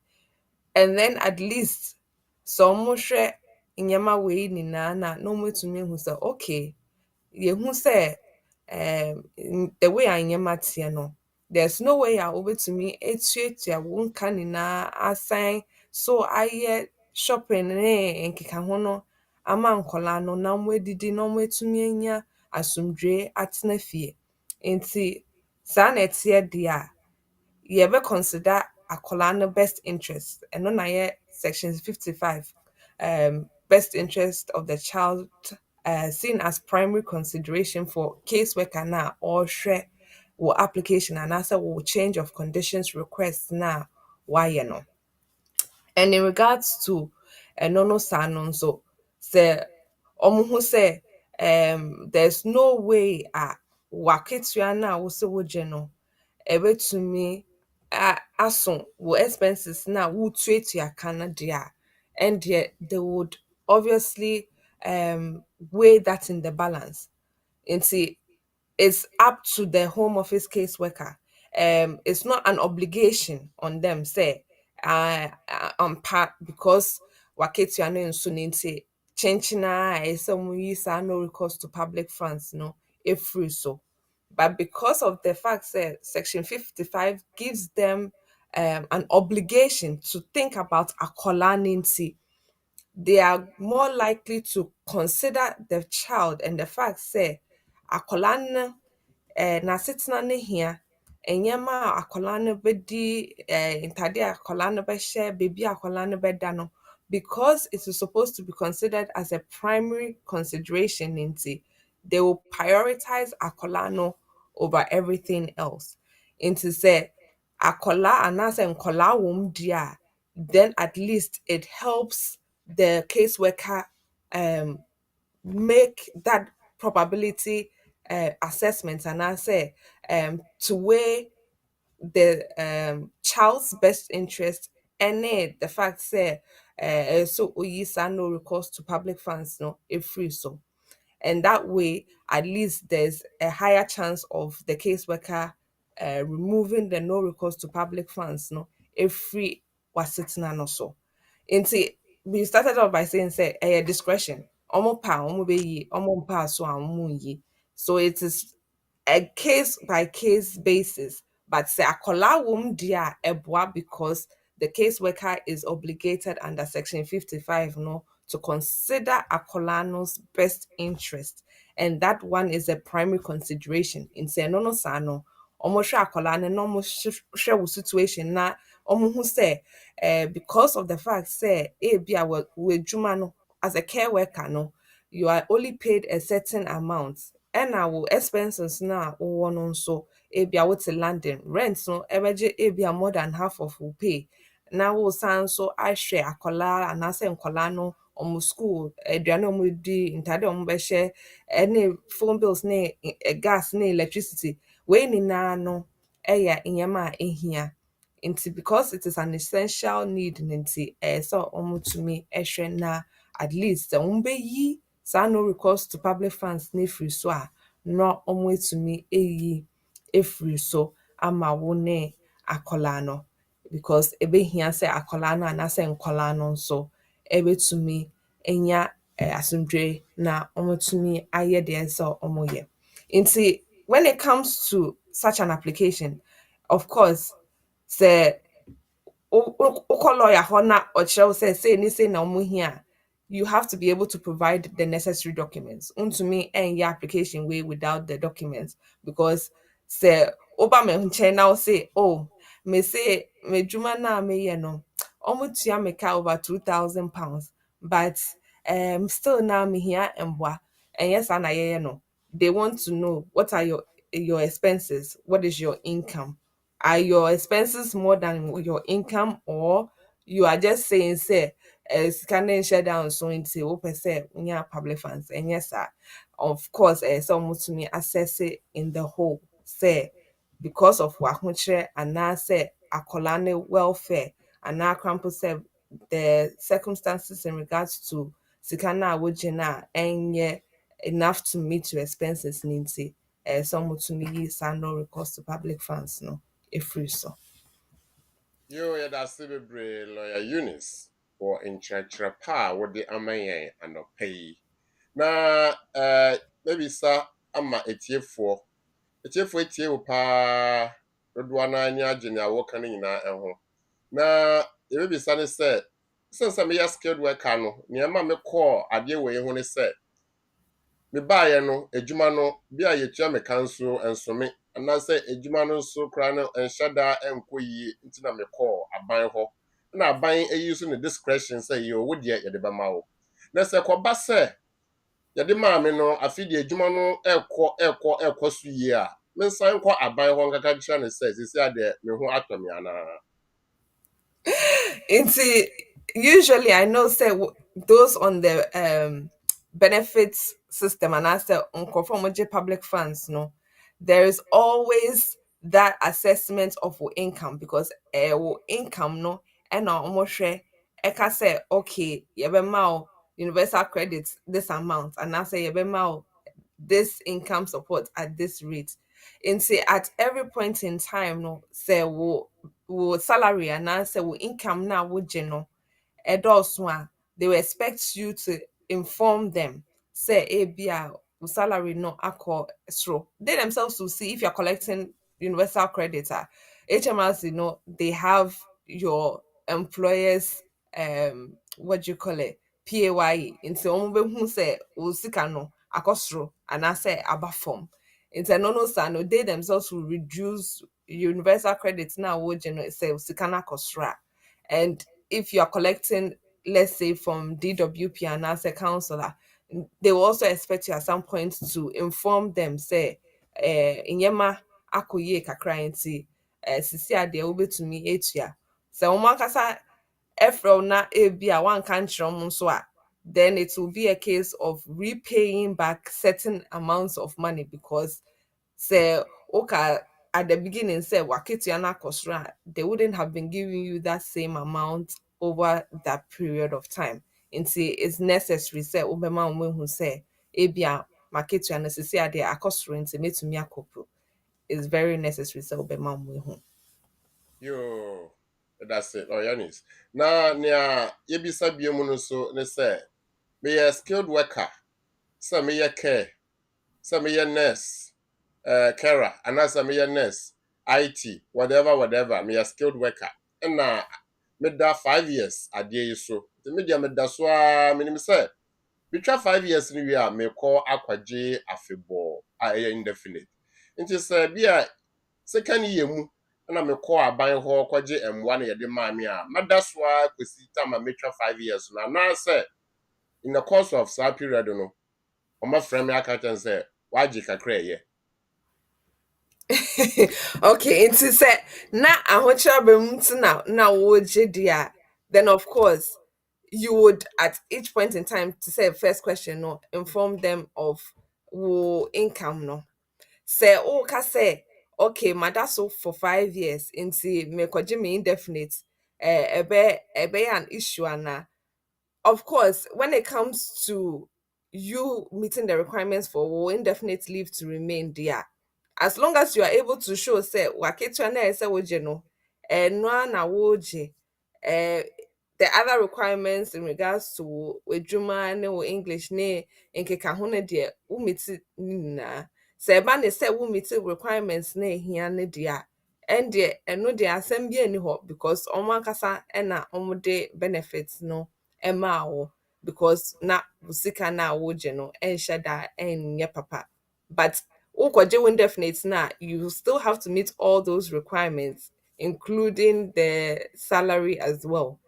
and then at least so ɔmo hwɛ nneɛma wei nyinaa na ɔmotumi hu sɛ okay yehu sɛ the way a nneɛma teɛ no there's no way a wobɛtumi etuatua wo nka nyinaa asan so ayɛ shopping ne nkeka ho no ama nkɔlaa no na ɔmo edidi na ɔmo etumi anya asomdwee atena fie nti saa na ɛteɛ deɛ a yɛbɛ consider akɔlaa no best interest ɛno na yɛ section 55 best interest of the child seen as primary consideration for caseworker na ɔrehwɛ wɔ application anaasɛ wɔ change of conditions request na wayɛ no and in regards to ɛno no saa no nso sɛ ɔmo ho sɛ there's no way a w'aketewa no a wo sɛ wogye no ɛbɛtumi aso wo expenses na wotuatua ka no deɛ a ɛndeɛ they would obviously weigh that in the balance nti it's up to the home office caseworker it's not an obligation on them say on part because waketua no nso no nti chenchina a ɛsɛ ɔmo yi saa no recourse to public funds no ɛfiri so but because of the fact that section 55 gives them an obligation to think about akɔlaa ne nti they are more likely to consider the child and the fact say akɔlaa no n'asetena ne hia nneɛma a akwadaa no bɛdi ntade a akwadaa no bɛhyɛ beebi a akwadaa no bɛda no because it is supposed to be considered as a primary consideration nti they will prioritize akwadaa no over everything else nti sɛ akwadaa anaasɛ nkwadaa wɔ mu di a then at least it helps the caseworker make that probability assessment and I say to weigh the child's best interest and the fact say so we no recourse to public funds no if free so and that way at least there's a higher chance of the caseworker removing the no recourse to public funds no if free was sitting no so nti we started off by saying say discretion omo pa omo be yi omo pa so omo yi so it is a case by case basis but say akola wom dia eboa because the caseworker is obligated under section 55 no to consider akolano's best interest and that one is a primary consideration in say no sa no omo hwe akola no no hwe wo situation na omo hu say because of the fact say be we juma no as a care worker no you are only paid a certain amount and our expenses na one on so be with London rent no ebeje be more than half of we pay now we san so I share akola and ase nkola no omo school aduane omo di ntade omo be share any phone bills gas electricity we ni na no eya inyama ehia because it is an essential need so to me na at least yi sa no recourse to public funds ne free so a no to me free so ama wo ne akola no because ebehia sɛ akola no anasɛ nkola no nso ebetumi enya asomdwe na ɔmotumi ayɛ deɛ sɛ ɔmoyɛ. Nti when it comes to such an application, of course, sɛ wokɔ lawyer hɔ na ɔkyerɛ wo sɛ sei ne sei na ɔmo hia a, you have to be able to provide the necessary documents. Untumi ɛnyɛ application way without the documents because sɛ woba me nkyɛn na wo say, oh, me say me dwuma na meyɛ no, ɔmo tua me ka over £2,000, but still na mehia mboa. Ɛnyɛ saa na yɛyɛ no. They want to know what are your expenses, what is your income. Are your expenses more than your income, or you are just saying say scanning share down so into open say public funds? And yes, sir, of course, some to me assess it in the whole say because of what and now say a colonial welfare and now crumple say the circumstances in regards to sikana wujina and yeah enough to meet your expenses ninti some to me no recourse to public funds no free so. Yo, yeah, that's the lawyer Eunice or in church pa what the amayen and no pay. Na maybe sir ama etie etie pa rodwana nya agena wo kan nyina eho. Na maybe sir ne say since me ya skilled worker no niam me call ade we ho ne say me baaye no adwuma no bia yetua me kanso ensome anase adwuma no so kra no enhyada enkoyie nti na me call aban ho na aban eyi so ne discretion say yo wo de ye de bema wo na se koba se ye de ma me no afi de adwuma no ekọ so yie a me nsan kọ aban ho nkaka kira ne say sisi ade me ho atomi ana. Usually I know say those on the benefits system and as the unconform public funds no, there is always that assessment of wo income because wo income no and almost share eka say okay yebema universal credit this amount and I say yebema this income support at this rate. And say at every point in time no say wo salary and I say wo income now wo no edoso a they will expect you to inform them say bia salary no akọ sro. They themselves will see if you're collecting universal credit HMRC they have your employers what do you call it PAYE nti omo be hu say o sika no akọ and I say aba form nti no sa no they themselves will reduce universal credit now wo say o sika na akọ and if you are collecting, let's say from DWP and as a counselor, they will also expect you at some point to inform them, say, inyema akoye kakra nti sisi ade obe to me etua. So one kasa efro na ebia one kanchrom so a then it will be a case of repaying back certain amounts of money because say okay at the beginning say wakitiana kosra they wouldn't have been giving you that same amount over that period of time until it's necessary say ubema who say ebia makitiana sisi ade akosro nti metumi akopu is very necessary say ubema who. Yo, that's it. Oh, Eunice. Na nia yebisa biemu no so ne say me a skilled worker, say me a care, say me a nurse, carer, and as me a nurse, IT, whatever, me a skilled worker. And na me da 5 years adie so. The media me da so a me say betwa 5 years ni wi a me call akwaje afebo a indefinite. Nti say bia second year mu na me call aban ho kwaje emwa na ye de ma me a mada so a kwesi time metwa 5 years na say in the course of that period no o ma frame aka say waji kakra ye. Okay, nti say na ahochra bem na wo dia then of course you would at each point in time to say first question inform them of wo income no say ka say okay, my that's so for 5 years into me kwaje me indefinite ebe an issue and of course, when it comes to you meeting the requirements for indefinite leave to remain there, as long as you are able to show say waketua na ese woje no no na woje eh the other requirements in regards to ejuma ne wo English ne nkeka ho ne de wo meet na se ba ne say wo meet requirements na ehia ne de and de eno de asem bi ani ho because omo ankasa na omo de benefits no ɛmaa wo because na wo sika na wogye no ɛnhyɛ da ɛnyɛ papa but wokɔgye wo indefinite na you still have to meet all those requirements including the salary as well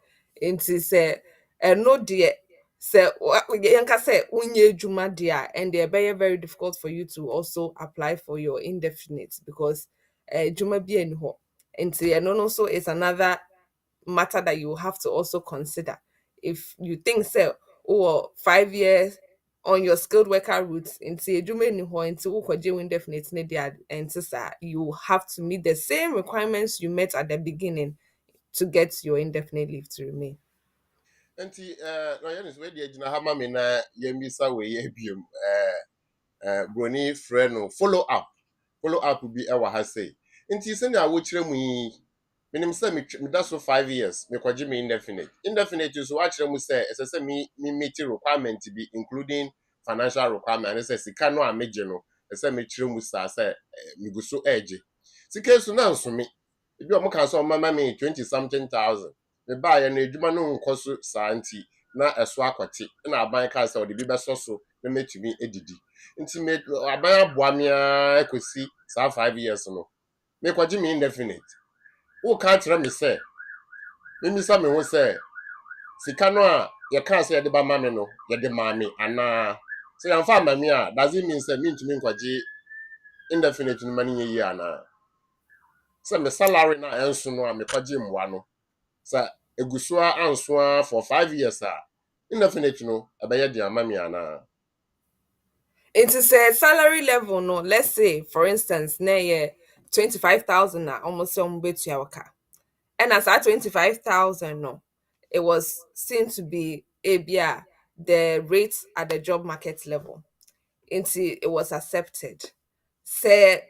nti sɛ ɛno deɛ yɛnka sɛ wonyɛ adwuma deɛ and ɛbɛyɛ very difficult for you to also apply for your indefinite because adwuma bi ani hɔ nti ɛno no nso is another matter that you have to also consider. If you think so, oh, 5 years on your skilled worker route into a domain into indefinite and you have to meet the same requirements you met at the beginning to get your indefinite leave to remain. Enti no Eunice we dey gina ha ma me na yemisa we ye biom broni frɛ no follow up bi e wa ha say. Enti se na wo kyerɛ mu yi minim say me da so 5 years me kwaje me indefinite so wa kyerɛ mu say ese say me meet requirement bi including financial requirement and say sika no a meje no ese me kyerɛ mu sa say me go so edge sika so na nso me ebi o mo kan so mama me 20 something thousand me ba ya na edwuma no nkɔ so saa nti na ɛso akwate na aban ka sɛ ɔde bi bɛsɔ so na metumi edidi nti me aban aboa me a ekosi saa 5 years no me kwaje me indefinite wo ka kyerɛ me sɛ memisa me ho sɛ sika no a yɛka sɛ yɛde ba ma me no yɛde ma me ana sɛ yɛmfa ama me a does it mean sɛ mentumi nkwaje indefinite no mani yi ana sɛ me salary na ɛnso no a me kwaje mmoa no sɛ egusua ansoa for 5 years a indefinite no ɛbɛyɛ de ama me ana. It is a salary level, no. Let's say, for instance, na 25,000 na almost some bit to our car. And as at 25,000, no, it was seen to be the rates at the job market level until it was accepted. Say,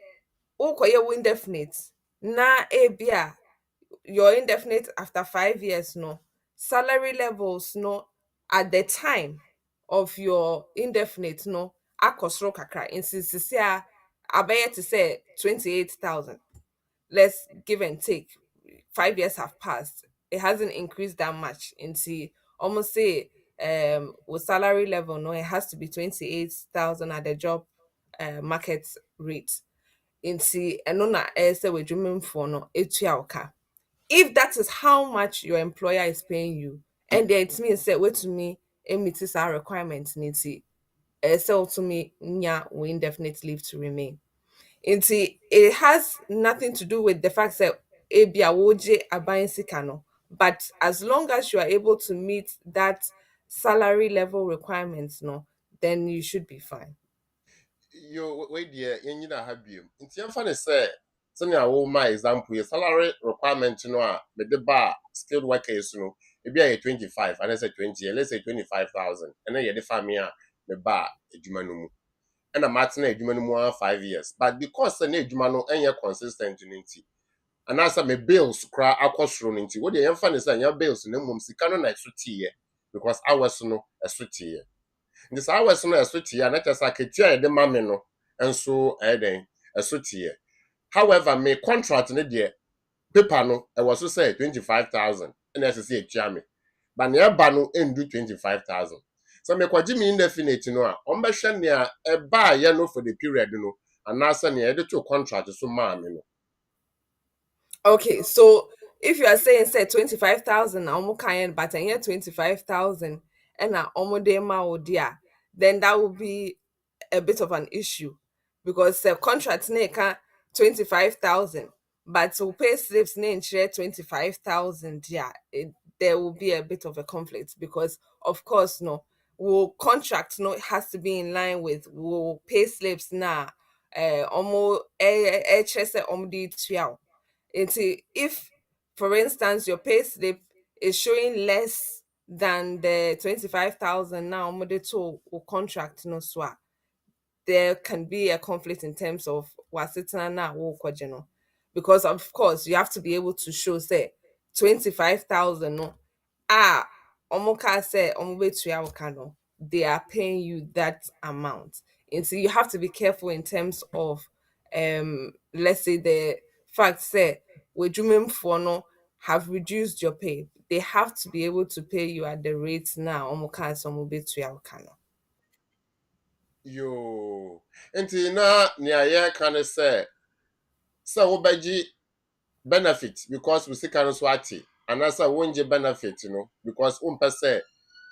okay, indefinite. Na you're indefinite after 5 years, no. Salary levels, no, at the time of your indefinite, no, akosro kakra. Instance, abaya to say 28,000. Let's give and take. 5 years have passed. It hasn't increased that much until almost say with salary level, no, it has to be 28,000 at the job market rate. Into and na say we dreaming for no etuauka. If that is how much your employer is paying you, and then it means that wait to me, meets our requirements need to sell to me nya we indefinite leave to remain. It has nothing to do with the fact that ebi awoje abayin sika no, but as long as you are able to meet that salary level requirements, no, then you should be fine. Yo we dear yenyina ha biom nti yemfa ne sɛ sɛnea wo ma example ye salary requirement no a me de ba skilled workers no ebi a 25 and say 20 let's say 25,000 and then ye de fa me a me ba adwuma no mu and ma tena adwuma no mu 5 years but because na adwuma no enye consistent no nti and as me bills kra akosoro no nti wo de yemfa ne sɛ nya bills na mum sika no na eso tie because hours no eso tie. Nti saa wɛso no ɛso tie na kyerɛ sɛ aketia yɛde ma me no nso ɛden ɛso tie. However, me contract ne deɛ paper no ɛwɔ so sɛ 25,000 ɛna ɛsɛ sɛ etua me. But ne ɛba no ɛndu 25,000. So me kwaji me indefinite no a ɔmbɛhwɛ nea ɛba yɛ no for the period no anaasɛ nea yɛde to contract so maa me no. Okay, so if you are saying say 25,000 almost kind but and yet 25,000 and almost dia, then that would be a bit of an issue because the contract neka 25,000 but to pay slips name share 25,000, yeah, there will be a bit of a conflict because of course no will contract no it has to be in line with will pay slips now almost say the tuao. If for instance your pay slip is showing less than the 25,000 now to contract no so there can be a conflict in terms of wasitana na wo because of course you have to be able to show say 25,000 no omoka say omobetua woka no they are paying you that amount, and so you have to be careful in terms of let's say the fact say for no have reduced your pay, they have to be able to pay you at the rate now omoka so omobetua woka no. Yo. Enti na nia ye kan say wobaji benefit because we see kan so ati. And asa wonje benefit because say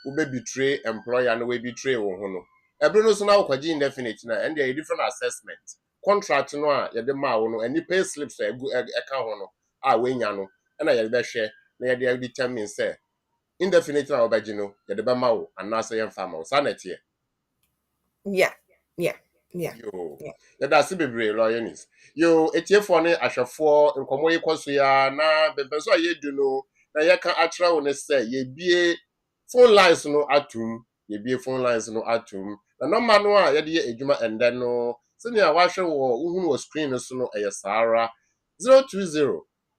ube betray employer no we betray wo ho no. Ebro no so na ukwaji indefinite na and there different assessment. Contract no a ye de ma wo no any pay slips e ka ho no a we nya no na ye be hwe na ye de determine say indefinite na obaji no ye de be ma wo anasa ye mfa ma wo sanete. Yeah, yeah, yeah, Yo. yeah. That's the bebre Eunice. Yo, etiefo ne ahwefo nkomo yi kwaso ya na bebe so ye du no na ye kan atra wo ne say ye bie phone lines no atum, ye bie phone lines no atum. Na number no a ye de ye adwuma ende no senia wa hwe wo uhunu wo screen no so no eye sara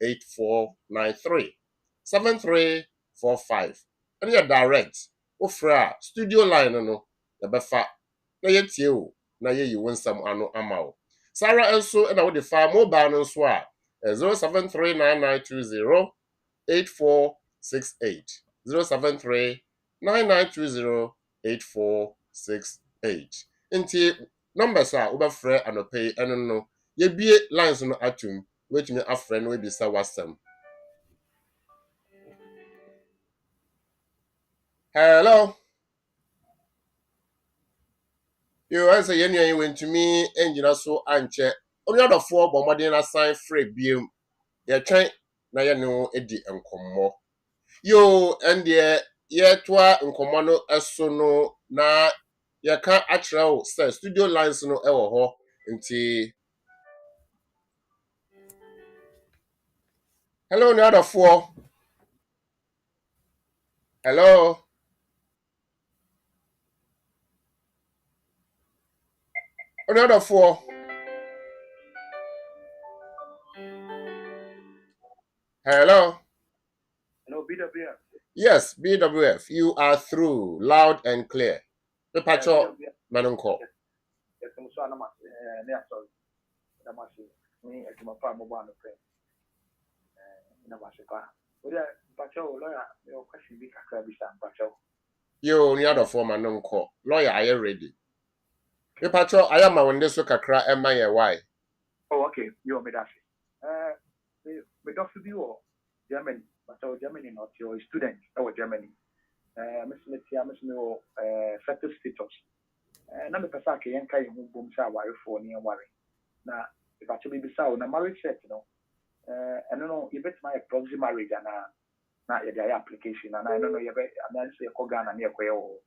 02084937345. And you direct ofra studio line no ye befa na ye tie o na ye yi wonsam ano ama o. Sarah enso na wo de fa mobile no so a 0739920846 0739920846. Nti numbers a wo be frɛ anope eno no ye bie lines no atum wetumi afrɛ no we bisa wasam. Hello. You answer yen yen wentumi engina so anche. Only other four bombardier na sign free biem. Ye twen na ye no edi enkomo. Yo and ye twa nkomo no eso no na ye ka atrao say studio lines no e wo ho nti. Hello the other four. Hello. Only other four. Hello. Hello, BWF. Yes, BWF. You are through loud and clear. The patrol manunko. Yes, I'm sorry, I'm sorry. I'm me as my farm mobile friend. I'm sorry. But patrol lawyer, your question be patrol. Yo, the other four manunko. Lawyer, are you ready? The patrol, I am on this kakra why. Oh, okay. You're me that. Me doctor you Germany, but Germany not your student or Germany. Miss no settled status. Na me pesa ke yanka ye hu bom sha ware for ne ware. Na if actually be sa na marriage set no. No you bet my proxy marriage na ye dey application and I don't know you bet and say ko Ghana na ye ko ye wo.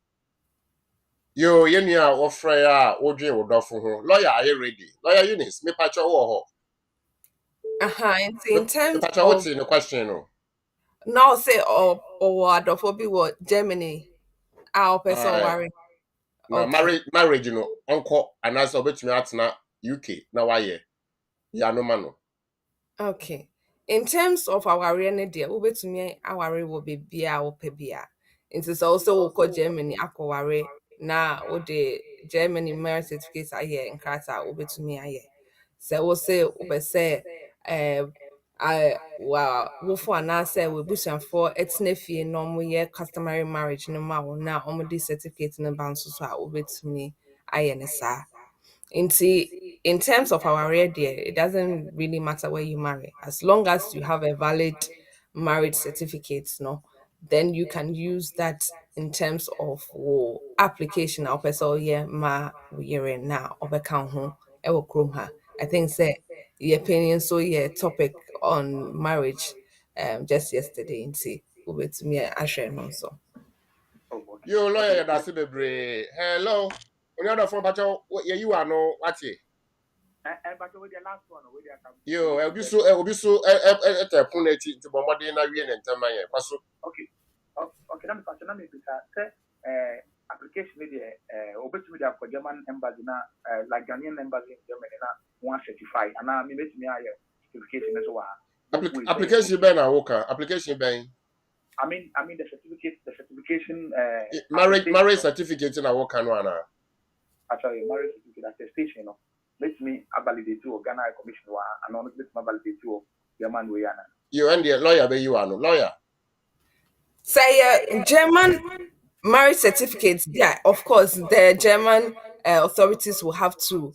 Yo, yenu a ofre ya odwe wodofo ho. Lawyer, are you ready? Lawyer Eunice, me pacho wo ho. In terms Pacho of what's in the question no? now say or adophobi what Germany our person worry. Na Okay. marriage no onko anasa obetumi atena UK na waye. Ya no mano. Okay. In terms of our ne dear, wobetumi aware wo bebia wo pebia. It is also wo Germany akoware na wo de Germany marriage certificate aye nkrata wobetumi aye. So wo say wo say I wo for na say we busanfo etna fie no mo ye customary marriage no ma wo na omo de certificate no ban so so a wobetumi aye ne saa. In terms of our area there, it doesn't really matter where you marry. As long as you have a valid marriage certificate, no, then you can use that in terms of application or person yeah ma we now or account home ewo krom ha. I think say your opinion so yeah topic on marriage just yesterday in see with me I share no so. Oh, okay. Yo lawyer Okay. ya dase bebre. Hello. Only other phone pacho ye you are no what ye. But with the last one, with the Yo, obi so puneti to bomode na wie ntama yen. Kwaso. okay. Okay, let me say application there obetumi there for German embassy na like Ghanaian embassy in Germany na one certified and I mean me aye certification as well. Application ben na woka. Application ben. I mean the certification marriage certificate na woka no ana. Actually marriage certificate attestation no. Let me validate to Ghana Commission wa and on let me validate to German way ana. You and the lawyer be you are no lawyer. Say German marriage certificates, yeah, of course, the German authorities will have to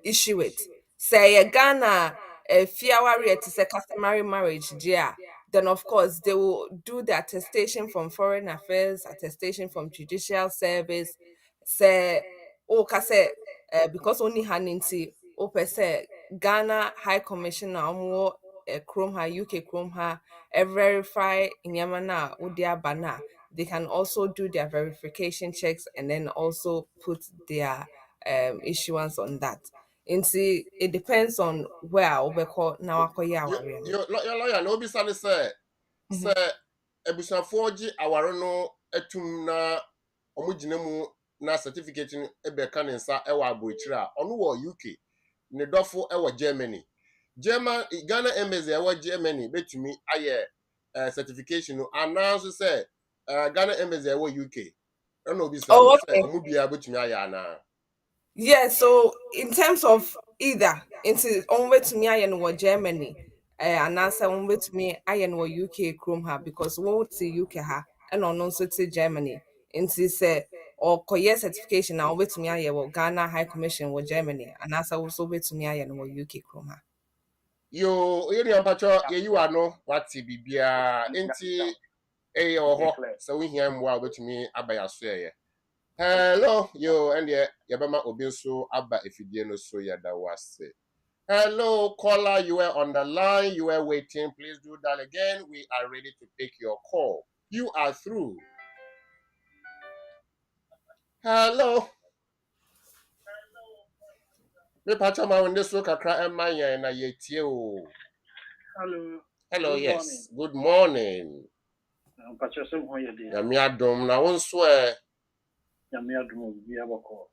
issue it. Say Ghana, Fiawari, it is a customary marriage, yeah. Then of course they will do the attestation from Foreign Affairs, attestation from Judicial Service. Say, oh, kase, because only Haninti, oh, per se, Ghana High Commissioner, Chrome ha UK Chrome ha, verify in Yamana Udia Bana. They can also do their verification checks and then also put their issuance on that. And see, it depends on where we call now. Your lawyer no be say say ebusafo gi aware no atum na omugina mu na certificate no ebe ka ne nsa e wa abochira ono wo UK ne dofo e wo Germany Ghana embassy e wo Germany betumi aye certification no announce say Ghana embassy e wo UK no obi say Oh, say okay. omubia betumi aye ana. Yeah, so in terms of either into on way to me I know Germany, and answer on way to me I know UK Chrome ha because we would see UK ha and on also to Germany. Into say or Korea certification now way to me I will Ghana High Commission with Germany and answer also way to me I know UK Chrome ha. Yo ni ampacho ye you ano wati bibia enti ho so we hear mwa betumi abaya so ye. Hello, yo, and yabama obi so aba efidie no so yada wase. Hello, caller, you were on the line, you were waiting. Please do that again. We are ready to take your call. You are through. Hello. Me pacha ma wende so kakra ema yen na yetie o. Hello. Hello, yes. Good morning. Pacha some ho ye dey. Ya mi adom na won so e. Ya me adum bi abako.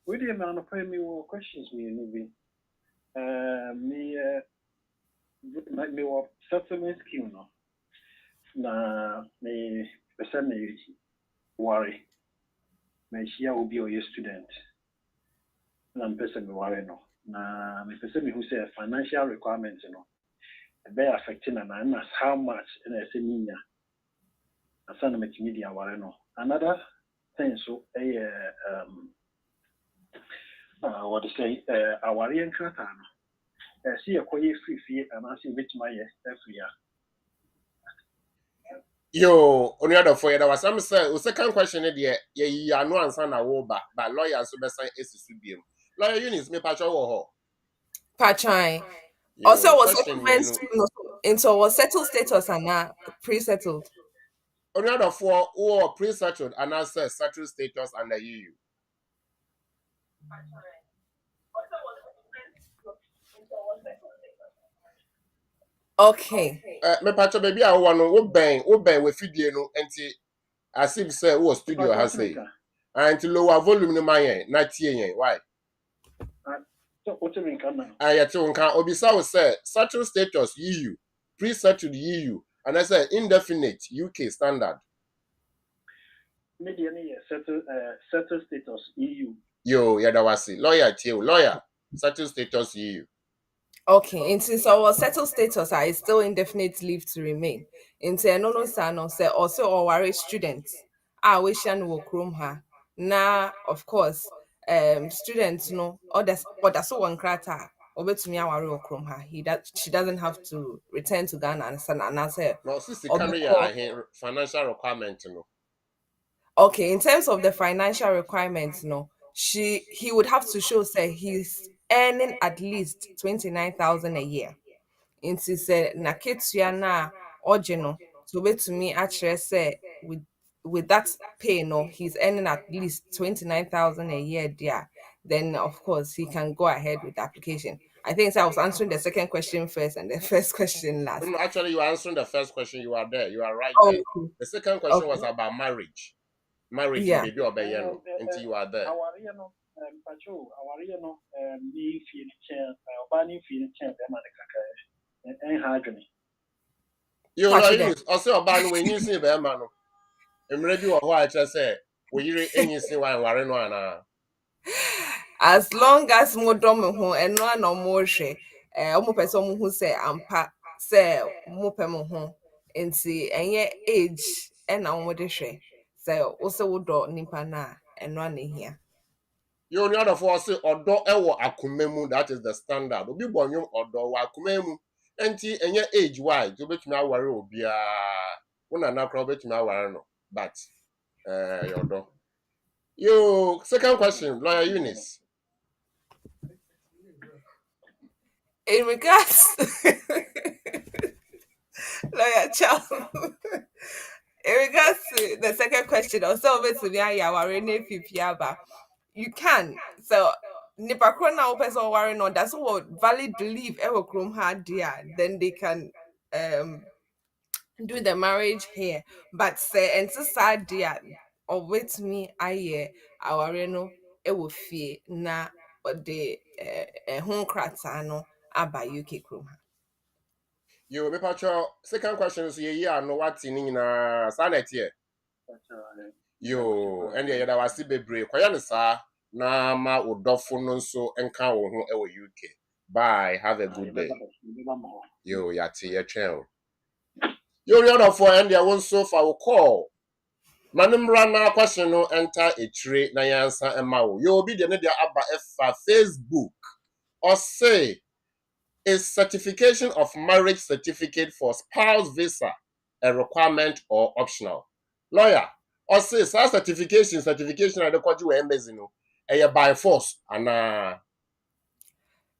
We dey me no me questions me ni bi. Me what settlement scheme no. Na me person me worry. Me share obi o student. Na person me worry no. Na me person me who say financial requirements no. Be affecting and as how much in a senior. Asana me media worry no. Another thing so what to say our young crata see a quiet free fee and I see which my free. Yo, on the other for you, there was some say, the second question, ye are no answer na wo ba, but lawyers so best SSBM. Lawyer Eunice, me pacho wo. Patchine. Yo, Also was question settlements into was settled status and not pre-settled. on the other for or pre-settled and I say settled status under EU. Okay. Me pacho baby I want wo ben we fidie no enti as if say wo studio has say. And lower volume no man na tie yen why? So what you mean can Ayete unka obisa wo say settled status EU, pre-settled EU and I say indefinite UK standard. media settled status EU. Yo, yadawasi. Lawyer Tio, lawyer. Settled status EU. Okay, into so our settled status is still indefinite leave to remain. Into no son say also our students. I wish and will chrome her. Now, of course, students no others but that's one crata over to me our chrome her. She doesn't have to return to Ghana and answer. No, sister carry a financial requirement, no. Okay, in terms of the financial requirements, no, he would have to show say he's earning at least 29,000 a year. Into say na ketua na no so wait to me actually say with that pay no he's earning at least 29,000 a year there. then of course he can go ahead with the application. I think so I was answering the second question first and the first question last. No, actually, you are answering the first question. You are there. You are right Oh, there. okay. The second question was Okay. about marriage. Marriage, Yeah. baby, or bayano, until you are there. Our patrol, our me feel chair, Bani feel chair, and hardening. You know, Patrick Eunice, also about when you see the man. I'm ready to watch. I say, we you any see why worry no ana. as long as mo dɔ me ho ɛno a na ɔmo hwɛ ɔmo pɛ sɛ ɔmo hu sɛ ampa sɛ mo pɛ mo ho nti ɛnyɛ age ɛna ɔmo de hwɛ sɛ wo sɛ wodɔ nipa no a ɛno a na ehia. You only other for say odo ewo akumemu, that is the standard. Obi bonyum odo wa akumemu. Enti enye age wise, you betumi aware obi a una na kro betumi aware no. But odo. You second question, lawyer Eunice. In regards lawyer Charles, in regards to the second question, also over to me ayaware ne pipiaba, you can. So nipa kro na wo person worry no, that's what valid leave ever krom ha dia, then they can do the marriage here. But say and sad dia or with me aye aware no e wo fie na the home krata no aba UK krom ha. You me pacho second question is ye no what ni na sanet here. Yo, and the other was bebre. Kwaya sa na ma udofo no nso enka wo ho e wo UK. Bye, have a good day. Yo, yati ye chen. Yo, the other for and there one so far will call. Manimra na question no enter a tray na yansa ema wo. Yo be the ne dia aba efa Facebook or say a certification of marriage certificate for spouse visa a requirement or optional. Lawyer, or say certification na the kwaji we embassy no. E by force and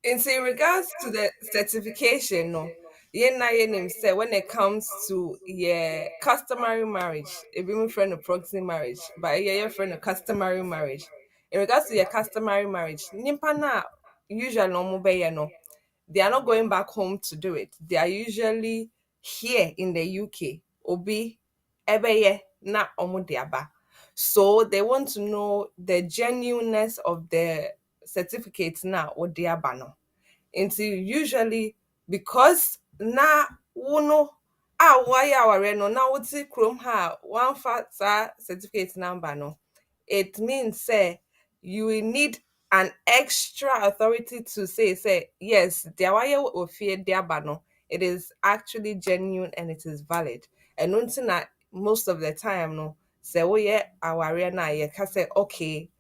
In regards to the certification, no, yen say when it comes to customary marriage, if you friend of proxy marriage, but your friend of customary marriage. In regards to your customary marriage, nimpa na usually no no, they are not going back home to do it. They are usually here in the UK. Obi ebeye na omo diaba. So they want to know the genuineness of the certificates now or diaba no. Until usually because na wono why our no na wuti chrome ha one fat certificate number no. It means say you will need an extra authority to say yes the why or fear no, it is actually genuine and it is valid. And until that most of the time no say oh yeah our na yeah can say okay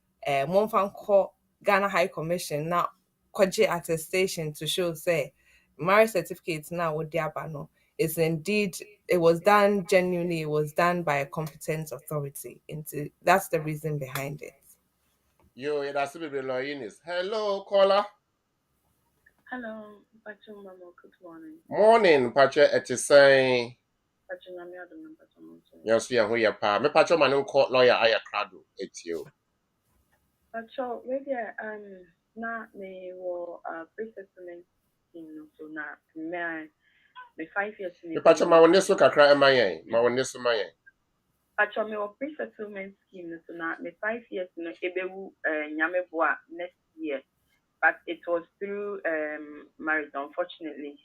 one fan call Ghana High Commission now kwaji attestation to show say marriage certificate now with no is indeed it was done genuinely, it was done by a competent authority. Into that's the reason behind it. yo, that's be lawyer Eunice. Hello, caller. Hello, Pacho Mama, good morning. Morning, Pacho etisay. Pacho Nami Adam Pacho. Yes, we are who ya pa. Me Pacho man court lawyer aya krado etio. Pacho, maybe na me wo pre-settlement scheme so na me 5 years Me Pacho ma wone so kakra e mayen. Ma wone so mayen. Pacho me wo pre-settlement scheme so na me 5 years no ebewu nyame boa next year. But it was through marriage, unfortunately.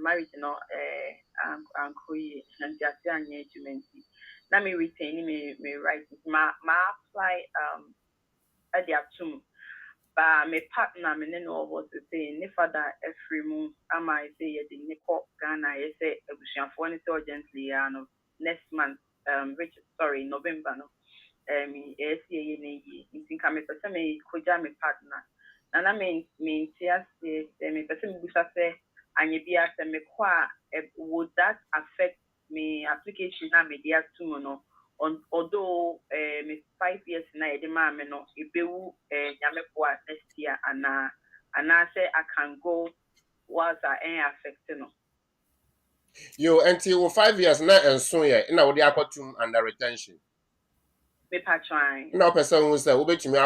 Marriage, you know, and now me retain me right. Ma apply at the atum. But my partner, me no was to say, ne father every month, am I say the Nico Ghana, I say, for urgently, next month, which November, no, yes, you think I'm a person, me koja me partner. And I mean, yes, me person busa say, and you be asked me would that affect me application na me dia to no on although me 5 years na e de ma me no e bewu nyame kwa next year and I say I can go whilst I affect no. Yo, until 5 years na enso ye, na wo de akwatum under retention. Me patron. Na person who say wobetumi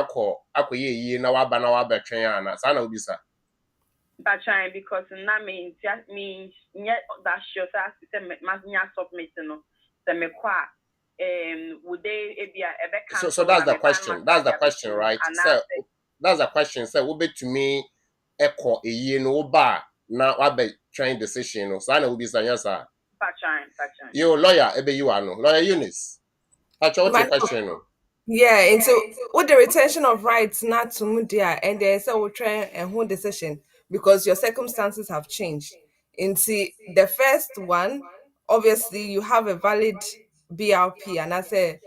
akɔyɛ yie na waba twɛn ana saa na obisa. Patron because na me nyɛ that sure say ma nya submit no. Se me kwa would they be a cancel. So that's the question. That's the question, right? So that's the question. So wobetumi ɛkɔ yie no woba na waba twɛn decision no saa na obisa nya saa. Patron. Yo lawyer ebe you are no. Lawyer Eunice. Patron what's the question no? Yeah, and so with the retention of rights not to mudia and there's a try and whole decision because your circumstances have changed. Into the first one, obviously you have a valid BRP and that's a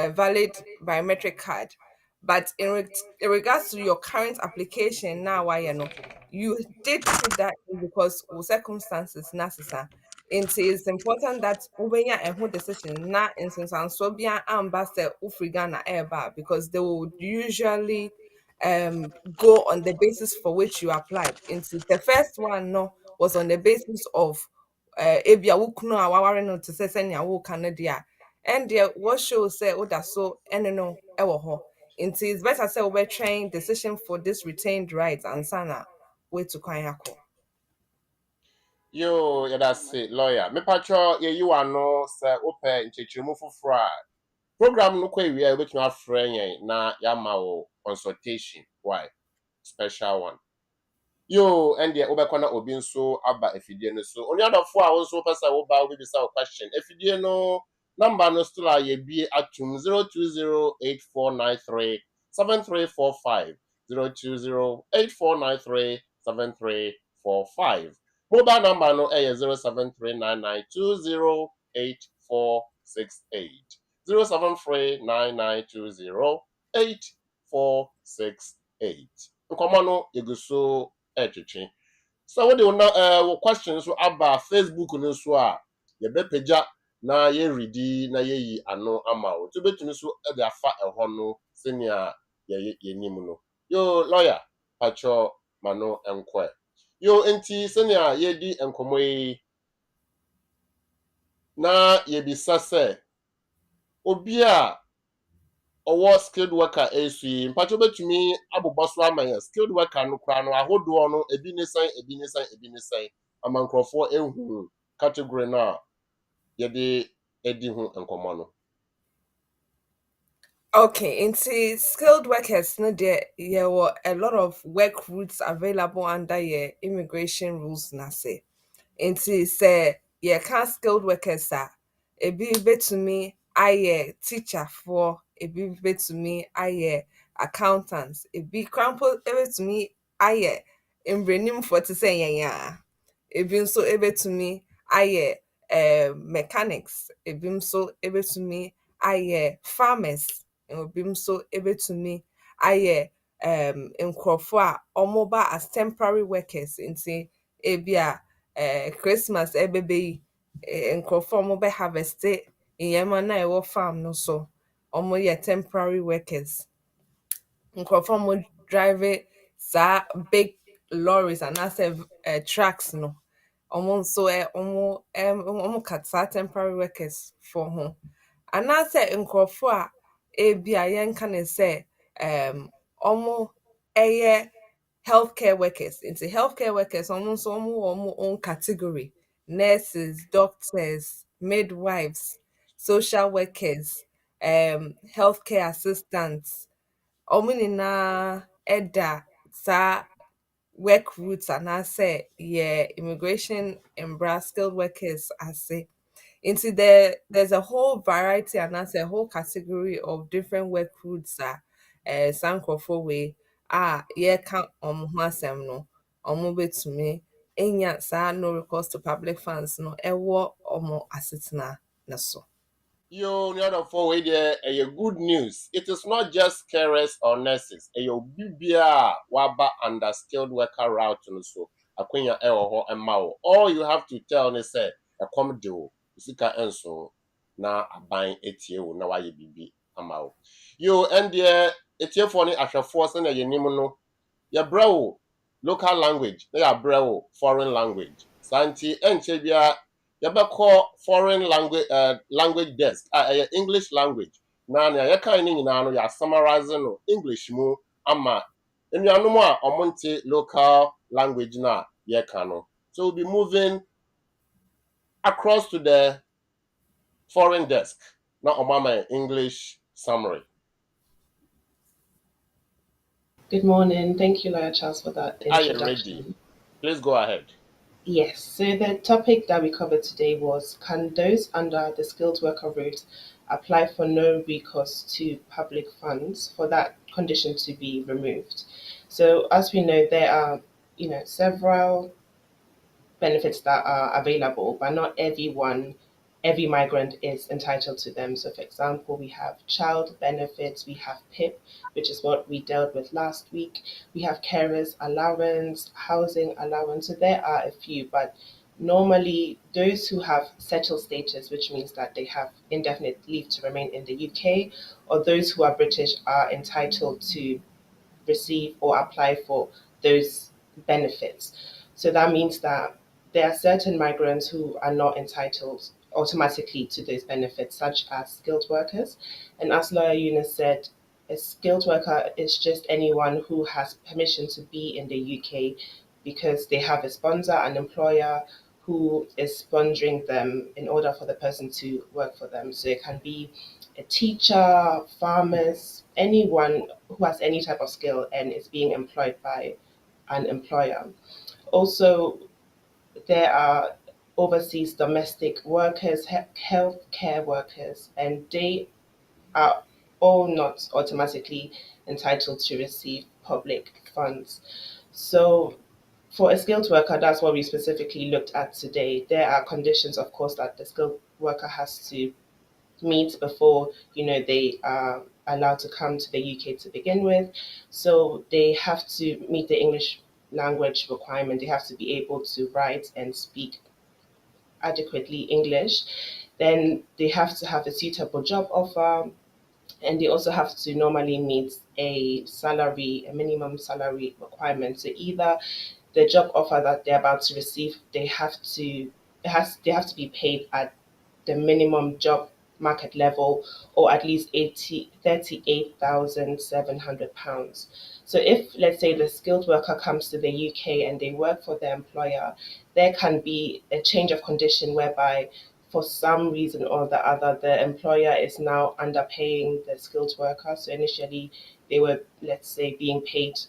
valid biometric card. But in regards to your current application now, why you did put that in because of circumstances necessary. It's important that when you a whole decision na nsensanso bia amba se ufri Ghana eba because they would usually go on the basis for which you applied. Into the first one no was on the basis of ebia wukunu a waware no to say senya wo Canada and there what shows say oda so eno no ewo ho. It's better say we train decision for this retained rights and sana way to kwanyako. Yo, yeah, that's it, lawyer. Me patro, yeah, you are no, sir, open, nchechimu fufra. Program no kwe we are waiting our friend na yama consultation. Why? Special one. Yo, and the obekwana obi nso aba efidie no so. Only other four hours so person oba we be say question. Efidie no number no still are ye be atum 02084937345 02084937345. Mobile number no eh 07399208468 07399208468. Nkomo no yeguso etwetwe. So we dey na questions so about Facebook no so a ye be pagya na ye ready na ye yi ano ama o. To betumi so e dey afa ehɔ no senia ye nim no. Yo lawyer pacho mano enkwe. Yo enti senia ye di enkomo yi na ye bisa se obi a owo skilled worker esu mpacho betumi aboboso amanya skilled worker no kra no ahodo no ebi ne san amankrofo ehu category na ye de edi hu enkomo no. Okay, into skilled workers, no, there were a lot of work routes available under your immigration rules. Na say, into say, can't skilled workers are a bit to me. I teacher for a bit to me. I accountants. A big crumple ever to me. I in renew for to say yeah. Ebim so able to me. I mechanics. Ebim so able to me. I farmers. Ebim so able to me. I nkrofo a omoba as temporary workers into ebia Christmas ebebe yi nkrofo omoba harvest iyema na ewo farm no so omo ye temporary workers nkrofo mo drive sa big lorries and as trucks no omo so omo cut sa temporary workers for ho anaasɛ nkurɔfo a ebi a yɛnka ne sɛ ɔmo ɛyɛ healthcare workers nti healthcare workers ɔmo nso ɔmo wɔ ɔmo own category nurses doctors midwives social workers healthcare assistants ɔmo nyinaa ɛda saa work routes anaasɛ yɛ immigration mbra skilled workers ase. Into there's a whole variety and that's a whole category of different work routes that sankrofo way yeah can asem no to me enya sa no recourse to public funds no ewo asetena na so. Yo, the other four way there, a good news. It is not just carers or nurses. A yo bibia waba under skilled worker route no so. Akwenya ewo and mao. All you have to tell me say a come do. Sika enso na aban etie wo na waye bibi amao. Yo and there etie for ni ahwefo se na yenim no. Ya brawo local language, na ya brawo foreign language. Santi enche bia you call foreign language desk, English language. na nea yɛkae ne nyinaa no yɛ summarize no English mu ama enuanom a ɔmonte local language na yɛka no. So we'll be moving across to the foreign desk. Now Obama English summary. Good morning. Thank you, Lawyer Charles, for that Are you ready? introduction. Please go ahead. Yes, so the topic that we covered today was, can those under the skilled worker route apply for no recourse to public funds for that condition to be removed? So as we know, there are several benefits that are available, but not every migrant is entitled to them. So, for example, we have child benefits, we have PIP, which is what we dealt with last week, we have carers allowance, housing allowance. So, there are a few, but normally those who have settled status, which means that they have indefinite leave to remain in the UK, or those who are British are entitled to receive or apply for those benefits. So that means that there are certain migrants who are not entitled automatically to those benefits, such as skilled workers. And as lawyer Eunice said, a skilled worker is just anyone who has permission to be in the UK because they have a sponsor, an employer who is sponsoring them in order for the person to work for them. So it can be a teacher, farmers, anyone who has any type of skill and is being employed by an employer. Also, there are overseas domestic workers, healthcare workers, and they are all not automatically entitled to receive public funds. So, for a skilled worker, that's what we specifically looked at today. There are conditions, of course, that the skilled worker has to meet before they are allowed to come to the UK to begin with. So they have to meet the English language requirement. They have to be able to write and speak adequately English. Then they have to have a suitable job offer, and they also have to normally meet a minimum salary requirement. So either the job offer that they're about to receive, they have to be paid at the minimum job market level, or at least £38,700. So if, let's say, the skilled worker comes to the UK and they work for the employer, there can be a change of condition whereby for some reason or the other, the employer is now underpaying the skilled worker. So initially they were, let's say, being paid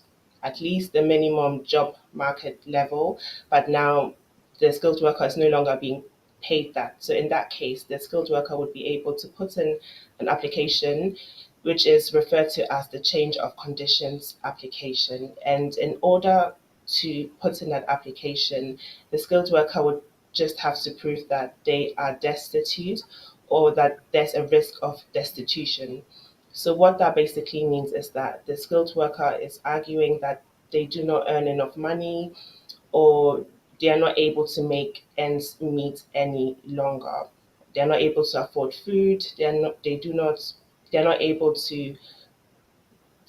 at least the minimum job market level, but now the skilled worker is no longer being paid that. So in that case, the skilled worker would be able to put in an application, which is referred to as the change of conditions application. And in order to put in that application, the skilled worker would just have to prove that they are destitute or that there's a risk of destitution. So what that basically means is that the skilled worker is arguing that they do not earn enough money, or they are not able to make ends meet any longer. They are not able to afford food. They are not able to,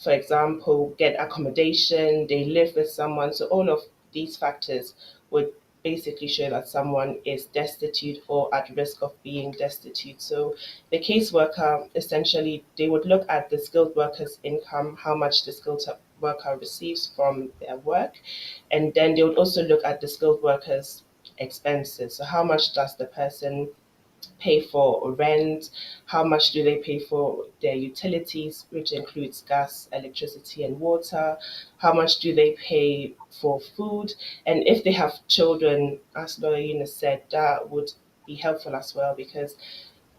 for example, get accommodation. They live with someone. So all of these factors would basically show that someone is destitute or at risk of being destitute. So the caseworker, essentially, they would look at the skilled worker's income, how much the skilled worker receives from their work, and then they would also look at the skilled worker's expenses. So how much does the person pay for rent, how much do they pay for their utilities, which includes gas, electricity, and water, how much do they pay for food, and if they have children, as Lawyer Eunice said, that would be helpful as well, because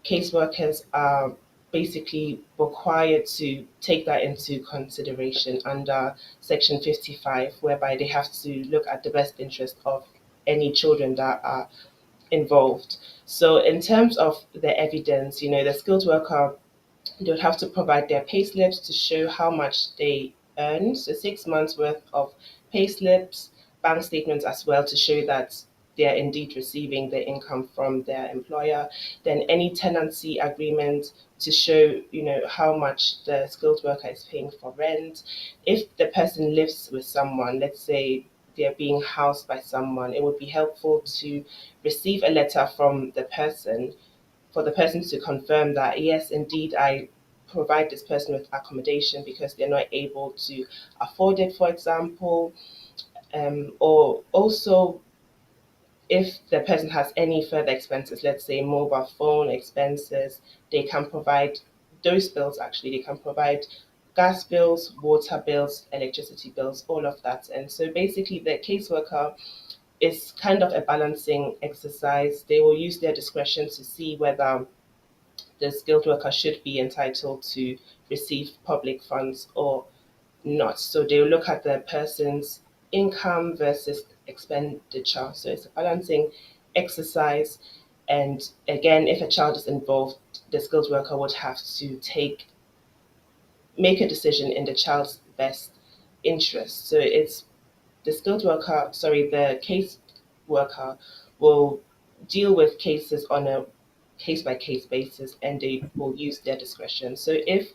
caseworkers are basically required to take that into consideration under Section 55, whereby they have to look at the best interest of any children that are involved. So in terms of the evidence, the skilled worker, they would have to provide their pay slips to show how much they earn. So 6 months worth of pay slips, bank statements as well to show that they are indeed receiving the income from their employer. Then any tenancy agreement to show, how much the skilled worker is paying for rent. If the person lives with someone, let's say they're being housed by someone, it would be helpful to receive a letter from the person, for the person to confirm that, yes, indeed, I provide this person with accommodation because they're not able to afford it, for example, or also if the person has any further expenses, let's say mobile phone expenses, they can provide those bills actually. They can provide gas bills, water bills, electricity bills, all of that. And so basically, the caseworker is kind of a balancing exercise. They will use their discretion to see whether the skilled worker should be entitled to receive public funds or not. So they will look at the person's income versus expenditure. So it's a balancing exercise. And again, if a child is involved, the skilled worker would have to make a decision in the child's best interest. So it's the case worker will deal with cases on a case by case basis and they will use their discretion. So if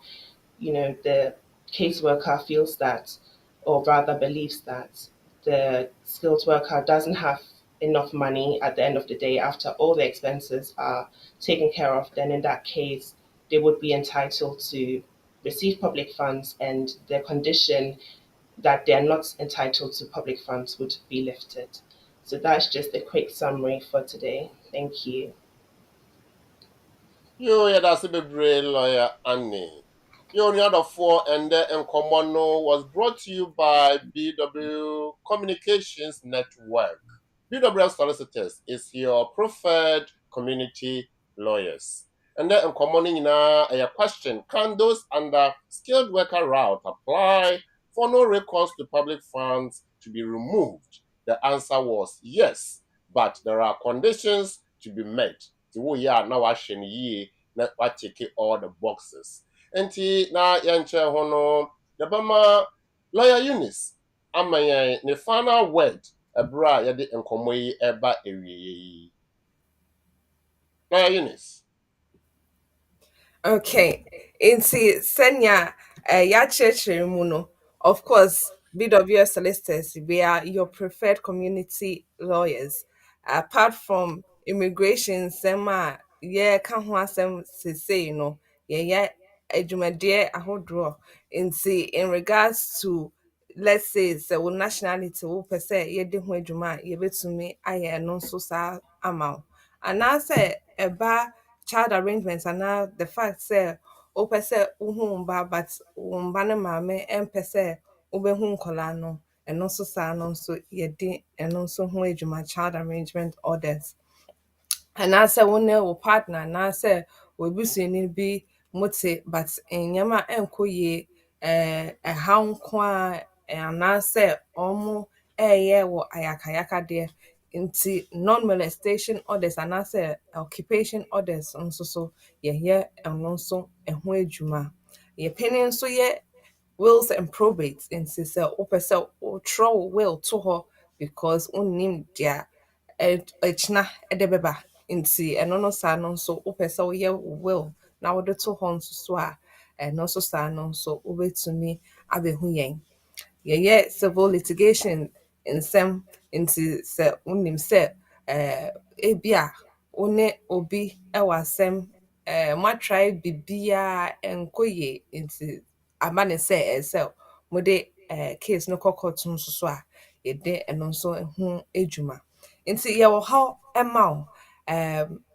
the caseworker feels that, or rather believes that, the skilled worker doesn't have enough money at the end of the day after all the expenses are taken care of, then in that case, they would be entitled to receive public funds and the condition that they are not entitled to public funds would be lifted. So that's just a quick summary for today. Thank you. Yeah, that's a brave lawyer, Annie. Your other four and the common was brought to you by BW Communications Network. BWF Solicitors is your preferred community lawyers. And then common a question: can those under skilled worker route apply for no recourse to public funds to be removed? The answer was yes, but there are conditions to be met. Now I check all the boxes. Enti na yanche hono the bama lawyer Eunice amaye ne final word ebra ya de enkomo yi eba ewie. Lawyer Eunice. Okay. Nti senya ya mu no. Of course, BWF solicitors, we are your preferred community lawyers. Apart from immigration, sema yeah ka ho asem sesei no. Yeah adwumade ahodro. Nti in regards to, let's say wo nationality wo pese ye de ho adwuma ye betumi aye no so sa ama. And I say eba child arrangements and now the fact say o pese uhu mba but mba ne maame empese obehu nkola no eno so sa no so ye de eno so ho adwuma child arrangement orders. And I said one wo partner and I said we busuani bi mote but enyama enko ye ha nko a and I said omo eye wo ayakayaka de nti non-molestation orders and I said occupation orders nso so ye eno nso eho adwuma ye penin so ye wills and probates nti se opese o throw will to her because unnim dia echna edebeba nti eno no sa no so opese wo ye will na wo de to ho nso so a eno so sa no so obetumi abehu yen ye civil litigation nsɛm nti sɛ wonim sɛ ebia wo ne obi ɛwɔ asɛm moatrae biribiaa ɛnkɔ yie nti aba ne sɛ ɛsɛ mode case no kɔ court nso so a yɛde ɛno nso ho adwuma nti yɛwɔ hɔ ɛma wo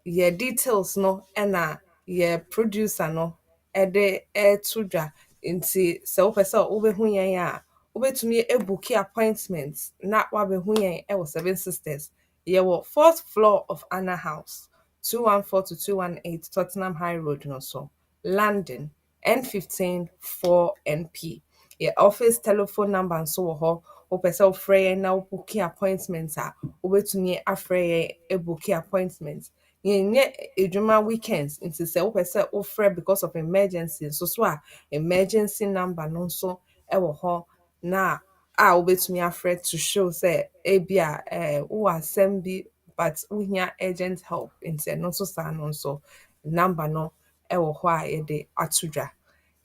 yɛ details no ɛna yɛ producer no ɛde ɛto dwa nti sɛ wopɛ sɛ wobɛhu yɛn a wobɛtumi ebuki appointment na wabehu yɛn ɛwɔ Seven Sisters. Yɛwɔ fourth floor of Anna House, 214 to 218 Tottenham High Road no so, London, N15 4NP. Yɛ office telephone number nso wɔ hɔ. Wopɛ sɛ wofrɛ yɛn na wobuki appointment a wobɛtumi afrɛ yɛn ebuki appointment. Yɛnyɛ edwuma weekends nti sɛ wopɛ sɛ wofrɛ because of emergency nso so a emergency number no nso ɛwɔ hɔ. Na wobɛtumi afrɛ to show say ebia wo asɛm bi but wohia urgent help nti ɛno nso saa no nso number no ɛwɔ hɔ a yɛde ato dwa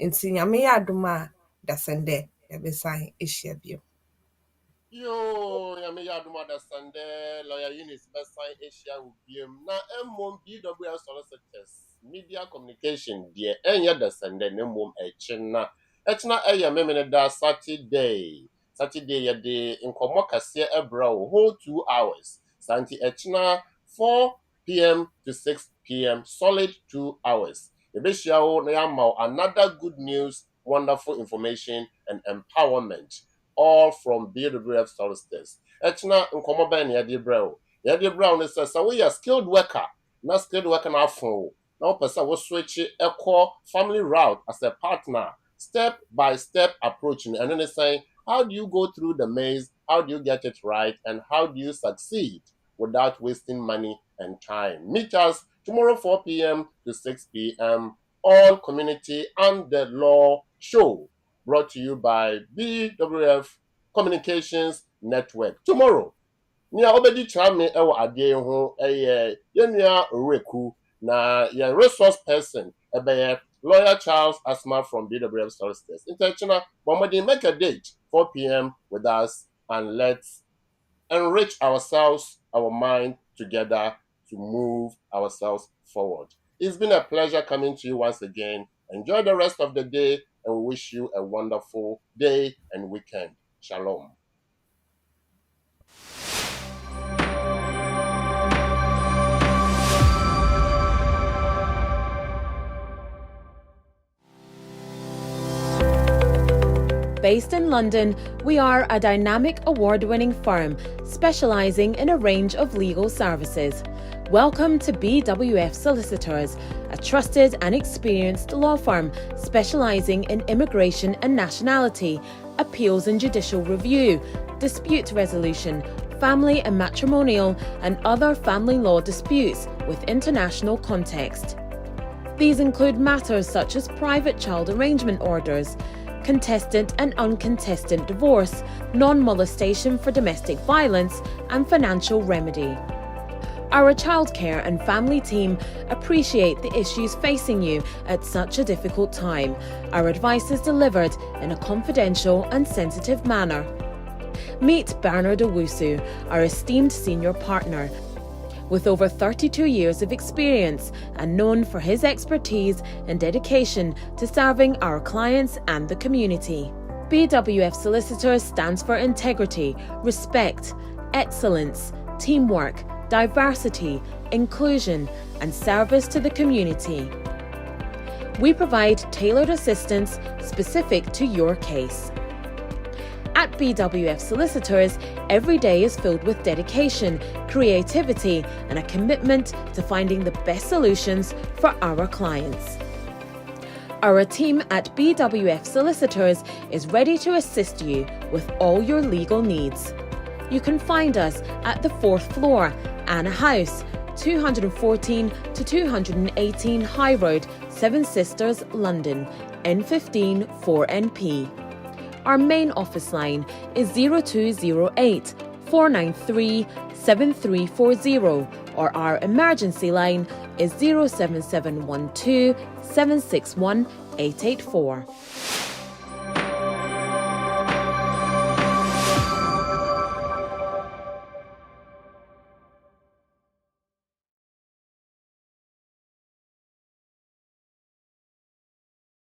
nti nyame yɛ adom a dasɛndɛ yɛbɛsan ahyia bio. Yo, yame ya do understand lawyer Eunice besan Asia ubiem na BWF Solicitors media communication deɛ ɛnyɛ the Sunday ne mmom ɛkyena ɛyɛ memene da Saturday yɛde nkɔmmɔ kɛseɛ ɛbrɛ wo whole 2 hours santi ɛkyena 4 p.m. to 6 p.m. solid 2 hours yɛbɛhyia wo na yɛama wo another good news, wonderful information and empowerment, all from BWF Solicitors. Ɛkyena nkɔmmɔ bɛn na yɛde brɛ wo yɛde brɛ wo ne sɛ woyɛ skilled worker na skilled worker na afo wo na wopɛ sɛ wo switch ɛkɔ family route as a partner, step by step approach and then saying how do you go through the maze, how do you get it right, and how do you succeed without wasting money and time. Meet us tomorrow 4 p.m. to 6 p.m. on Community and the Law Show, brought to you by BWF Communications Network. Tomorrow, nia obedi chame ewo ade ho yenua Recourse na your resource person Lawyer Charles Asma from BWF Solicitors. Intentional, Momadi, make a date 4 p.m. with us and let's enrich ourselves, our mind together to move ourselves forward. It's been a pleasure coming to you once again. Enjoy the rest of the day and we wish you a wonderful day and weekend. Shalom. Based in London, we are a dynamic award-winning firm specialising in a range of legal services. Welcome to BWF Solicitors, a trusted and experienced law firm specialising in immigration and nationality, appeals and judicial review, dispute resolution, family and matrimonial, and other family law disputes with international context. These include matters such as private child arrangement orders, contestant and uncontested divorce, non-molestation for domestic violence, and financial remedy. Our childcare and family team appreciate the issues facing you at such a difficult time. Our advice is delivered in a confidential and sensitive manner. Meet Bernard Owusu, our esteemed senior partner. With over 32 years of experience and known for his expertise and dedication to serving our clients and the community. BWF Solicitors stands for integrity, respect, excellence, teamwork, diversity, inclusion, and service to the community. We provide tailored assistance specific to your case. At BWF Solicitors, every day is filled with dedication, creativity, and a commitment to finding the best solutions for our clients. Our team at BWF Solicitors is ready to assist you with all your legal needs. You can find us at the 4th floor, Anna House, 214 to 218 High Road, Seven Sisters, London, N15 4NP. Our main office line is 0208 493 7340 or our emergency line is 07712 761 884.